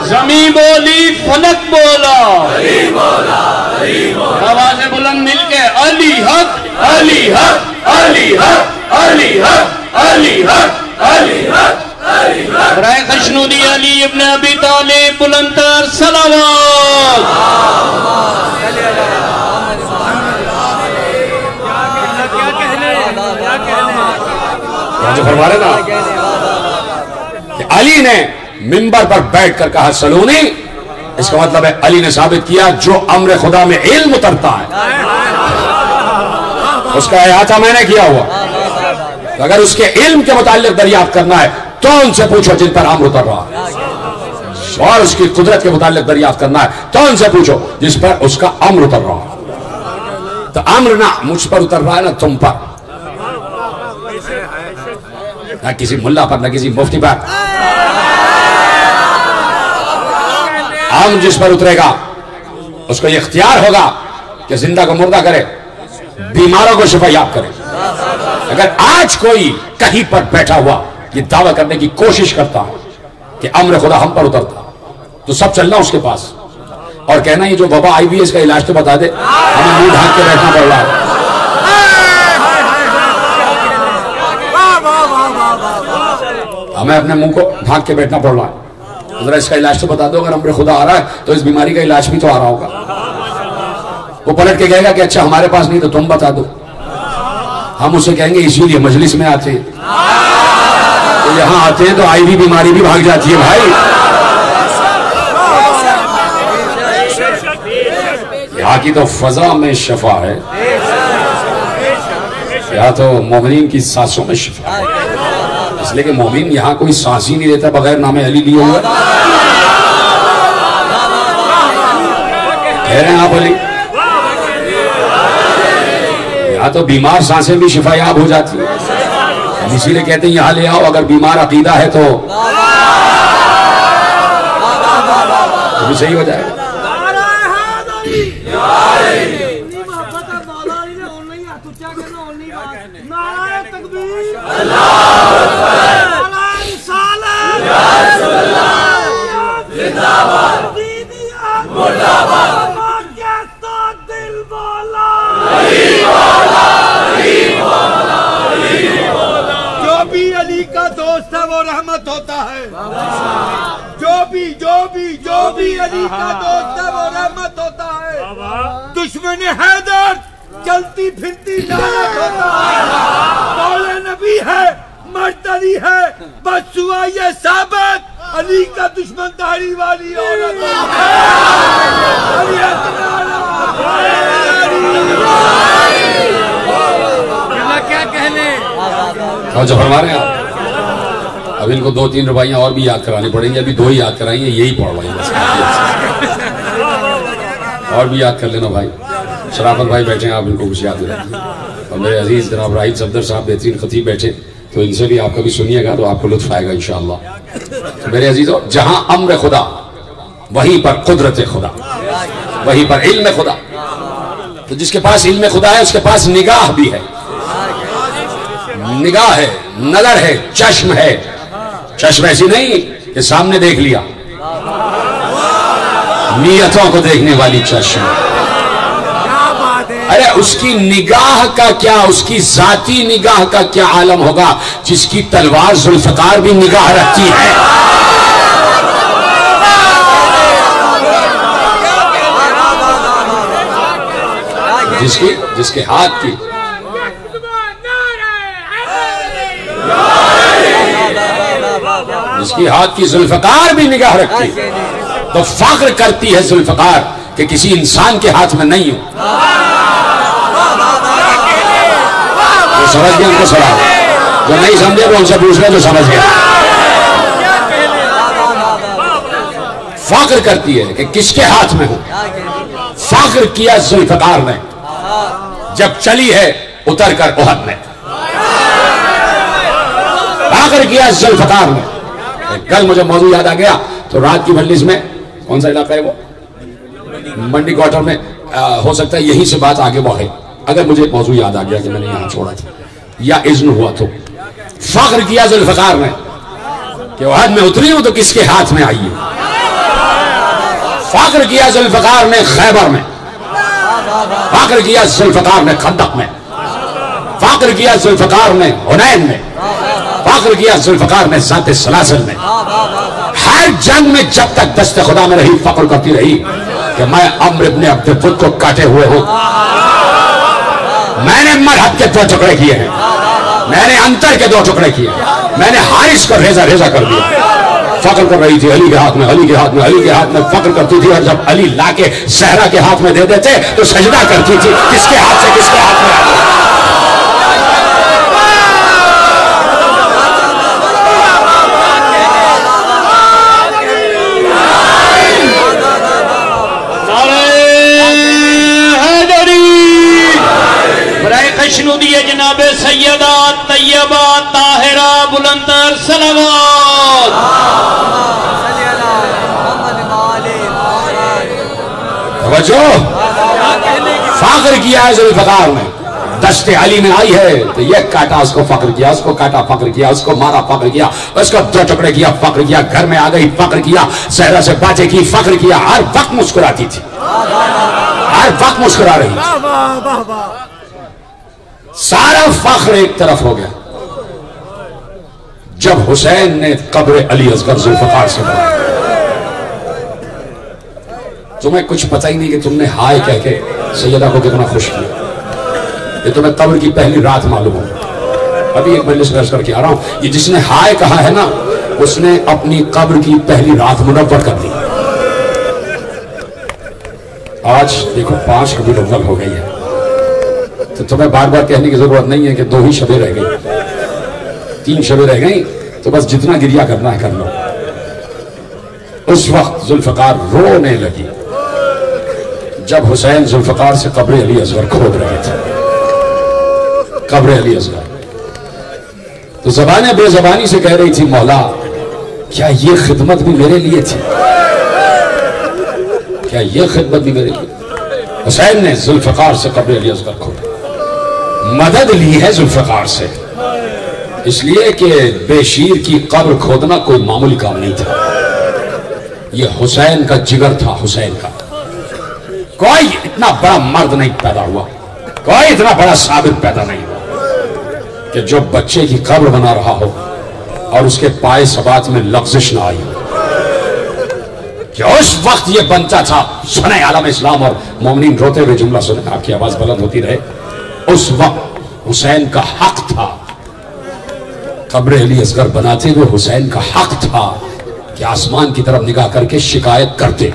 زمین بولی، فلک بولا، آوازیں بلند نوجوان مل کے علی حق علی حق علی حق علی حق علی حق علی حق علی حق برائے خشنودی علی ابن ابی طالب بلندتر صلوات. جو فرما رہے نا کہ علی نے منبر پر بیٹھ کر کہا سلونی، اس کا مطلب ہے علی نے ثابت کیا جو امر خدا میں علم اترتا ہے اس کا احاطہ میں نے کیا ہوا. اگر اس کے علم کے متعلق دریافت کرنا ہے تو ان سے پوچھو جن پر امر اتر رہا ہے، اور اس کی قدرت کے متعلق دریافت کرنا ہے تو ان سے پوچھو جس پر اس کا امر اتر رہا ہے. تو امر نہ مجھ پر اتر رہا ہے نہ تم پر، نہ کسی ملا پر نہ کسی مفتی پر. امر جس پر اترے گا اس کو یہ اختیار ہوگا کہ زندہ کو مردہ کرے، بیماروں کو شفا یاب کرے. اگر آج کوئی کہیں پر بیٹھا ہوا یہ دعویٰ کرنے کی کوشش کرتا ہے کہ امر خدا ہم پر اترتا تو سب چلنا اس کے پاس اور کہنا یہ جو وبا آئی بھی ہے اس کا علاج تو بتا دے، ہمیں منہ ڈھانک کے بیٹھنا پڑ رہا ہے. ہمیں اپنے منہ کو ڈھانک کے بیٹھنا پڑ رہا ہے، ذرا اس کا علاج تو بتا دو. اگر امر خدا آ رہا ہے تو اس بیماری کا علاج بھی تو آ رہا ہوگا. وہ پلٹ کے کہے گا کہ اچھا ہمارے پاس نہیں تو تم بتا دو. ہم اسے کہیں گے اسی لیے مجلس میں آتے ہیں، تو یہاں آتے ہیں تو آئی بھی بیماری بھی بھاگ جاتی ہے بھائی. یہاں کی تو فضا میں شفا ہے، یہاں تو مومنین کی سانسوں میں شفا ہے. اس لیے کہ مومن یہاں کوئی سانس ہی نہیں لیتا بغیر نام علی لیے ہوئے. کہہ رہے ہیں آپ علی، یہاں تو بیمار سانسیں بھی شفا یاب ہو جاتی ہیں. اسی لیے کہتے ہیں یہاں لے آؤ، اگر بیمار عقیدہ ہے تو بھی صحیح ہو جائے گا. جو بھی علی کا دوست ہے وہ رحمت ہوتا ہے، جو بھی علی کا دوست ہے وہ رحمت ہوتا ہے. دشمن حیدر چلتی پھرتی لعنت ہوتا ہے. مولا نبی ہے، مرد علی ہے، بس ہوا یہ ثابت علی کا دشمن داڑھی والی عورت ہے. علی کیا کہنے اور جو فرما رہے ہیں آپ، اب ان کو 2-3 رباعیاں اور بھی یاد کرانی پڑیں گی. ابھی 2 ہی یاد کرائیں گے، یہی پڑھ رہے ہیں اور بھی یاد کر لینا بھائی. شرافت بھائی بیٹھے ہیں، آپ ان کو کچھ یاد دلائیں. اور میرے عزیز جناب راہیل صفدر صاحب بہترین خطیب بیٹھے، تو ان سے بھی آپ کبھی سنیے گا تو آپ کو لطف آئے گا انشاءاللہ. میرے عزیزو، جہاں امر خدا وہیں پر قدرت خدا، وہیں پر علم خدا. تو جس کے پاس علم خدا ہے اس کے پاس نگاہ بھی ہے. نگاہ ہے، نظر ہے، چشم ہے. چشم ایسی نہیں کہ سامنے دیکھ لیا، نیتوں کو دیکھنے والی چشم. ارے اس کی نگاہ کا کیا، اس کی ذاتی نگاہ کا کیا عالم ہوگا جس کی تلوار ذوالفقار بھی نگاہ رکھتی ہے. جس کے ہاتھ کی ذوالفقار بھی نگاہ رکھتی ہے تو فخر کرتی ہے ذوالفقار کہ کسی انسان کے ہاتھ میں نہیں ہوں. جو سمجھ گیا ان کو سلام، جو نہیں سمجھے وہ ان سے پوچھ لیں جو سمجھ گیا. فخر کرتی ہے کہ کس کے ہاتھ میں ہوں. فخر کیا ذوالفقار نے جب چلی ہے اتر کر احد میں. فخر کیا ذوالفقار نے. کل مجھے موضوع یاد آ گیا تو رات کی مجلس میں، کون سا علاقہ ہے وہ، منڈی کوارٹر میں، ہو سکتا ہے یہیں سے بات آگے بڑھے اگر مجھے موضوع یاد آ گیا کہ میں نے یہاں چھوڑا تھا یا اذن ہوا تو. فخر کیا ذوالفقار نے کہ احد میں اتری ہوں تو کس کے ہاتھ میں آئی ہے. فخر کیا ذوالفقار نے خیبر میں فخر کیا ذوالفقار نے خندق میں، فخر کیا ذوالفقار نے حنین میں، فخر کیا ذوالفقار نے ذات سلاسل میں. ہر جنگ میں جب تک دست خدا میں رہی فخر کرتی رہی کہ میں عمرو ابن عبد الود کو کاٹے ہوئے ہوں، میں نے مرحب کے 2 ٹکڑے کیے ہیں، میں نے انتر کے 2 ٹکڑے کیے، میں نے حارث کو ریزہ ریزہ کر دیا. فخر کر رہی تھی علی کے ہاتھ میں، علی کے ہاتھ میں، علی کے ہاتھ میں فخر کرتی تھی. اور جب علی لا کے زہرا کے ہاتھ میں دے دیتے تو سجدہ کرتی تھی کس کے ہاتھ سے کس کے ہاتھ میں. خشنودی جناب سیدہ طیبہ طاہرہ بلندر صلوات. توجہ، فخر کیا ہے ذوالفقار نے، دشت علی میں آئی ہے تو یہ کاٹا اس کو فخر کیا، اس کو کاٹا فخر کیا، اس کو مارا فخر کیا، اس کو 2 ٹکڑے کیا فخر کیا، گھر میں آ گئی فخر کیا، صحرا سے باتیں کی فخر کیا. ہر وقت مسکراتی تھی، ہر وقت مسکرا رہی تھی. سارا فخر ایک طرف ہو گیا جب حسین نے قبر علی اصغر ذوالفقار سے بنایا. تمہیں کچھ پتہ ہی نہیں کہ تم نے ہائے کہہ کے سیدہ کو کتنا خوش کیا. یہ تمہیں قبر کی پہلی رات معلوم ہو. ابھی ایک مجلس میں عرض کر کے آ رہا ہوں، یہ جس نے ہائے کہا ہے نا اس نے اپنی قبر کی پہلی رات منور کر دی. آج دیکھو 5 ربیع الاول ہو گئی ہے تو تمہیں بار بار کہنے کی ضرورت نہیں ہے کہ 2 ہی شبیں رہ گئی، 3 شبیں رہ گئی تو بس جتنا گریا کرنا ہے کر لو. اس وقت ذوالفقار رونے لگی جب حسین ذوالفقار سے قبر علی اصغر کھود رہے تھے. قبر علی اصغر تو زبانیں بے زبانی سے کہہ رہی تھی مولا کیا یہ خدمت بھی میرے لیے تھی، کیا یہ خدمت بھی میرے لیے. حسین نے ذوالفقار سے قبر علی اصغر کھودا، مدد لی ہے ذوالفقار سے، اس لیے کہ بے شیر کی قبر کھودنا کوئی معمولی کام نہیں تھا. یہ حسین کا جگر تھا. حسین کا کوئی اتنا بڑا مرد نہیں پیدا ہوا، کوئی اتنا بڑا صابر پیدا نہیں ہوا کہ جو بچے کی قبر بنا رہا ہو اور اس کے پائے ثبات میں لغزش نہ آئی ہو. کہ اس وقت یہ بنتا تھا، سنیں عالم اسلام اور مومنین روتے ہوئے جملہ سنیں، آپ کی آواز بلند ہوتی رہے. اس وقت حسین کا حق تھا، قبر علی اصغر بناتے ہوئے حسین کا حق تھا کہ آسمان کی طرف نگاہ کر کے شکایت کرتے.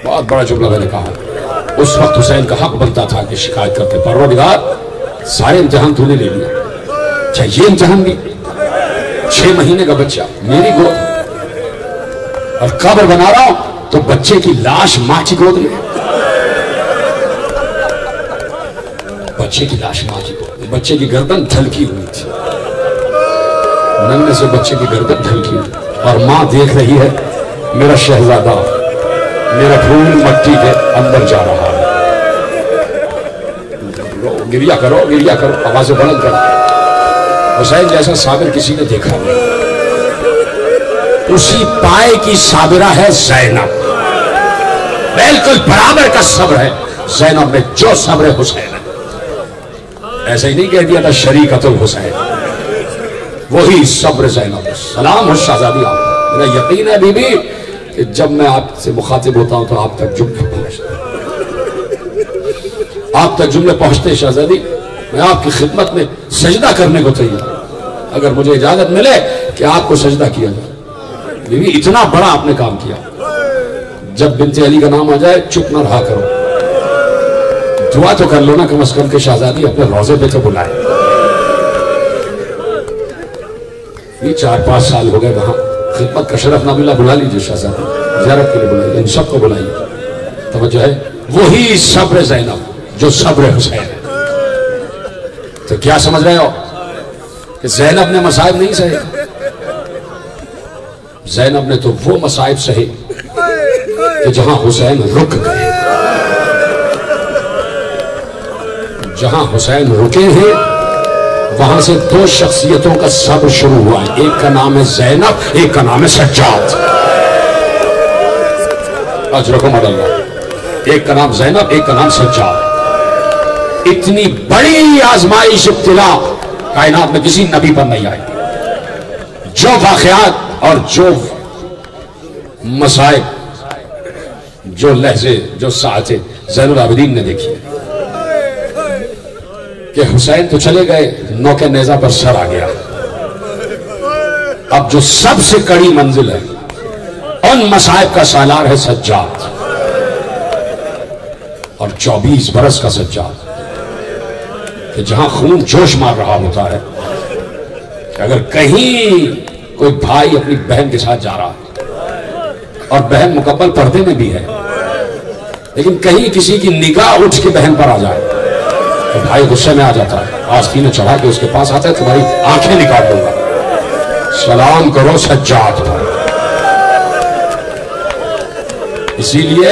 بہت بڑا جملہ میں نے کہا. اس وقت حسین کا حق بنتا تھا کہ شکایت کرتے، پروردگار سارے امتحان تو نے لے لیا، اچھا یہ امتحان بھی 6 مہینے کا بچہ میری گود اور قبر بنا رہا ہوں تو بچے کی لاش ماں کی گود میں، بچے کی لاش ماں کی گود میں. بچے کی گردن دھلکی ہوئی تھی، ننھے سے بچے کی گردن دھلکی ہوئی اور ماں دیکھ رہی ہے میرا شہزادہ میرا پھول مٹی کے اندر جا رہا ہے. گریا کرو گریا کرو، آوازیں بلند کرو. حسین جیسا صابر کسی نے دیکھا نہیں. اسی پائے کی صابرہ ہے زینب، بالکل برابر کا صبر ہے زینب میں جو صبر حسین ہے. ایسا ہی نہیں کہہ دیا تھا شریکت الحسین، وہی صبر زینب. سلام ہو شہزادی آپ، میرا یقین ہے بی بی کہ جب میں آپ سے مخاطب ہوتا ہوں تو آپ تک جملے پہنچتے، آپ تک جملے پہنچتے. شہزادی میں آپ کی خدمت میں سجدہ کرنے کو تیار، اگر مجھے اجازت ملے کہ آپ کو سجدہ کیا جائے. بی بی اتنا بڑا آپ نے کام کیا، جب بنت علی کا نام آ جائے چپ نہ رہا کرو، دعا تو کر لو نا کم از کم کہ شہزادی اپنے روزے پہ تو بلائے. یہ 4-5 سال ہو گئے وہاں، خدمت کا شرف نہ ملا، بلا لیجیے شہزادی، زیارت کے لیے بلائیے، ان سب کو بلائیے. توجہ ہے، وہی صبر زینب جو صبر حسین ہے. تو کیا سمجھ رہے ہو کہ زینب نے مصائب نہیں سہے؟ زینب نے تو وہ مصائب سہے کہ جہاں حسین رک گئے، جہاں حسین رکے ہیں وہاں سے 2 شخصیتوں کا صبر شروع ہوا ہے. ایک کا نام ہے زینب، ایک کا نام ہے سجاد. اجرکم اللہ. ایک کا نام زینب، ایک کا نام سجاد۔ اتنی بڑی آزمائش ابتلا کائنات میں کسی نبی پر نہیں آئی۔ جو واقعات اور جو مصائب، جو لحظے، جو ساعتیں زین العابدین نے دیکھی کہ حسین تو چلے گئے، نوکے نیزہ پر سر آ گیا۔ اب جو سب سے کڑی منزل ہے، ان مصائب کا سالار ہے سجاد، اور 24 برس کا سجاد، کہ جہاں خون جوش مار رہا ہوتا ہے کہ اگر کہیں کوئی بھائی اپنی بہن کے ساتھ جا رہا ہے اور بہن مکمل پردے میں بھی ہے، لیکن کہیں کسی کی نگاہ اٹھ کے بہن پر آ جائے تو بھائی غصے میں آ جاتا ہے، آستینیں چڑھا کے اس کے پاس آتا ہے، تمہاری آنکھیں نکال دوں گا، سلام کرو سجاد پر۔ اسی لیے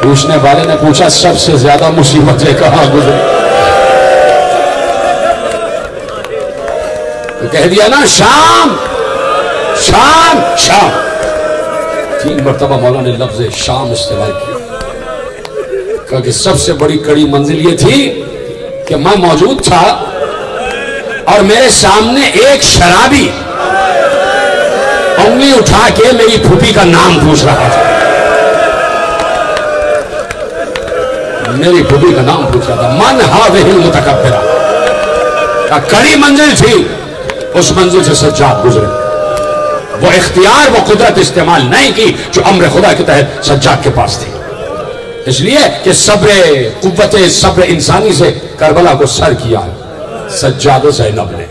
پوچھنے والے نے پوچھا سب سے زیادہ مصیبتیں کہاں گزری؟ تو کہہ دیا نا شام شام شام۔ 3 مرتبہ مولا نے لفظ شام استعمال کیا، کہا کہ سب سے بڑی کڑی منزل یہ تھی کہ میں موجود تھا اور میرے سامنے ایک شرابی انگلی اٹھا کے میری پھوپھی کا نام پوچھ رہا تھا، میری پھوپھی کا نام پوچھ رہا تھا۔ من ہاذہ المتکبرہ، کڑی منزل تھی، اس منزل سے سجاد گزرے۔ وہ اختیار، وہ قدرت استعمال نہیں کی جو امر خدا کے تحت سجاد کے پاس تھی، اس لیے کہ صبر قوت صبر انسانی سے کربلا کو سر کیا سجاد و زینب نے،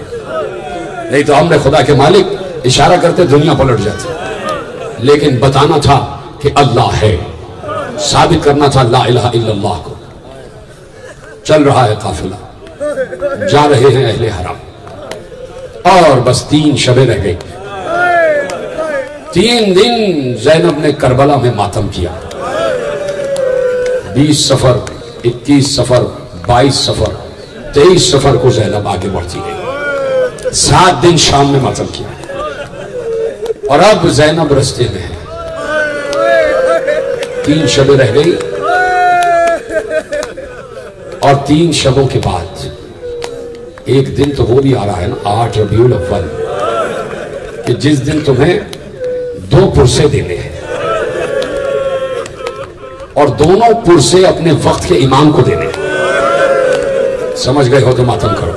نہیں تو امر خدا کے مالک اشارہ کرتے دنیا پلٹ جاتی، لیکن بتانا تھا کہ اللہ ہے، ثابت کرنا تھا لا الہ الا اللہ کو۔ چل رہا ہے قافلہ، جا رہے ہیں اہل حرم، اور بس 3 شبیں رہ گئی۔ 3 دن زینب نے کربلا میں ماتم کیا، 20 سفر، 21 سفر، 22 سفر، 23 سفر کو زینب آگے بڑھتی گئی، 7 دن شام میں ماتم کیا، اور اب زینب رستے میں ہے۔ 3 شبیں رہ گئی، اور 3 شبوں کے بعد ایک دن تو وہ بھی آ رہا ہے نا 8 ربیع الاول، کہ جس دن تمہیں 2 پرسے دینے ہیں، اور دونوں پرسے اپنے وقت کے امام کو دینے ہیں۔ سمجھ گئے ہو تو ماتم کرو،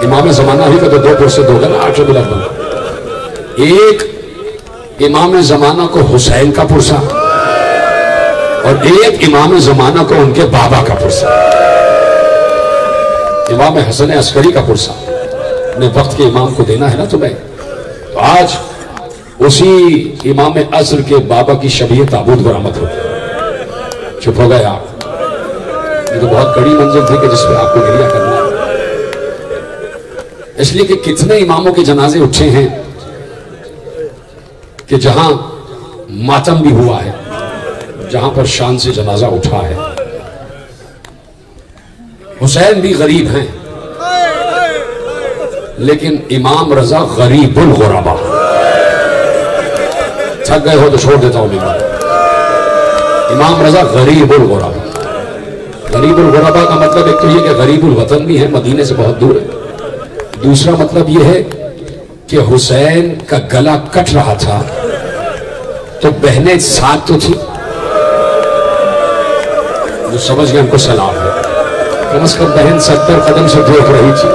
امام زمانہ ہی کا تو 2 پرسے دو گا نا 8 ربیع الاول۔ ایک امام زمانہ کو حسین کا پرسہ، اور ایک امام زمانہ کو ان کے بابا کا پرسہ، امام حسن عسکری کا پرسہ اپنے وقت کے امام کو دینا ہے نا تمہیں۔ تو آج اسی امام عصر کے بابا کی شبیہ تابوت برآمد ہو۔ چپ ہو گئے آپ، یہ تو بہت بڑی منزل تھی کہ جس پہ آپ کو گریہ کرنا ہے، اس لیے کہ کتنے اماموں کے جنازے اٹھے ہیں کہ جہاں ماتم بھی ہوا ہے، جہاں پر شان سے جنازہ اٹھا ہے۔ حسین بھی غریب ہیں، لیکن امام رضا غریب الغربا۔ تھک گئے ہو تو چھوڑ دیتا ہوں امام رضا غریب الغربا۔ غریب الغربا کا مطلب ایک تو یہ کہ غریب الوطن بھی ہے، مدینے سے بہت دور ہے، دوسرا مطلب یہ ہے کہ حسین کا گلا کٹ رہا تھا تو بہنیں ساتھ تو تھی، جو سمجھ گئے ان کو سلام ہے، کم از کم بہن 70 قدم سے دیکھ رہی تھی۔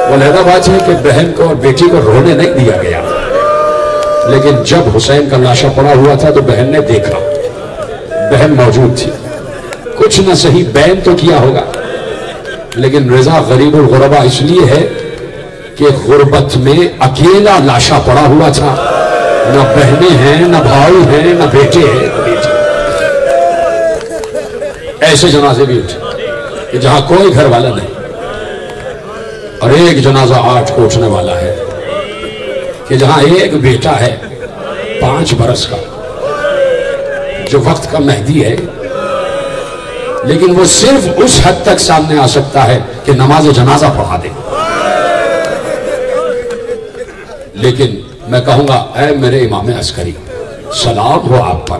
وہ لہذا بات ہے کہ بہن کو اور بیٹی کو رونے نہیں دیا گیا، لیکن جب حسین کا لاشا پڑا ہوا تھا تو بہن نے دیکھا، بہن موجود تھی، کچھ نہ صحیح بین تو کیا ہوگا، لیکن رضا غریب الغربا اس لیے ہے کہ غربت میں اکیلا لاشا پڑا ہوا تھا، نہ بہنیں ہیں، نہ بھائی ہیں، نہ بیٹے ہیں، نہ بیٹے۔ ایسے جنازے بھی اٹھے کہ جہاں کوئی گھر والا نہیں، اور ایک جنازہ 8 کو اٹھنے والا ہے کہ جہاں ایک بیٹا ہے 5 برس کا، جو وقت کا مہدی ہے، لیکن وہ صرف اس حد تک سامنے آ سکتا ہے کہ نماز جنازہ پڑھا دے۔ لیکن میں کہوں گا اے میرے امام عسکری، سلام ہو آپ پر،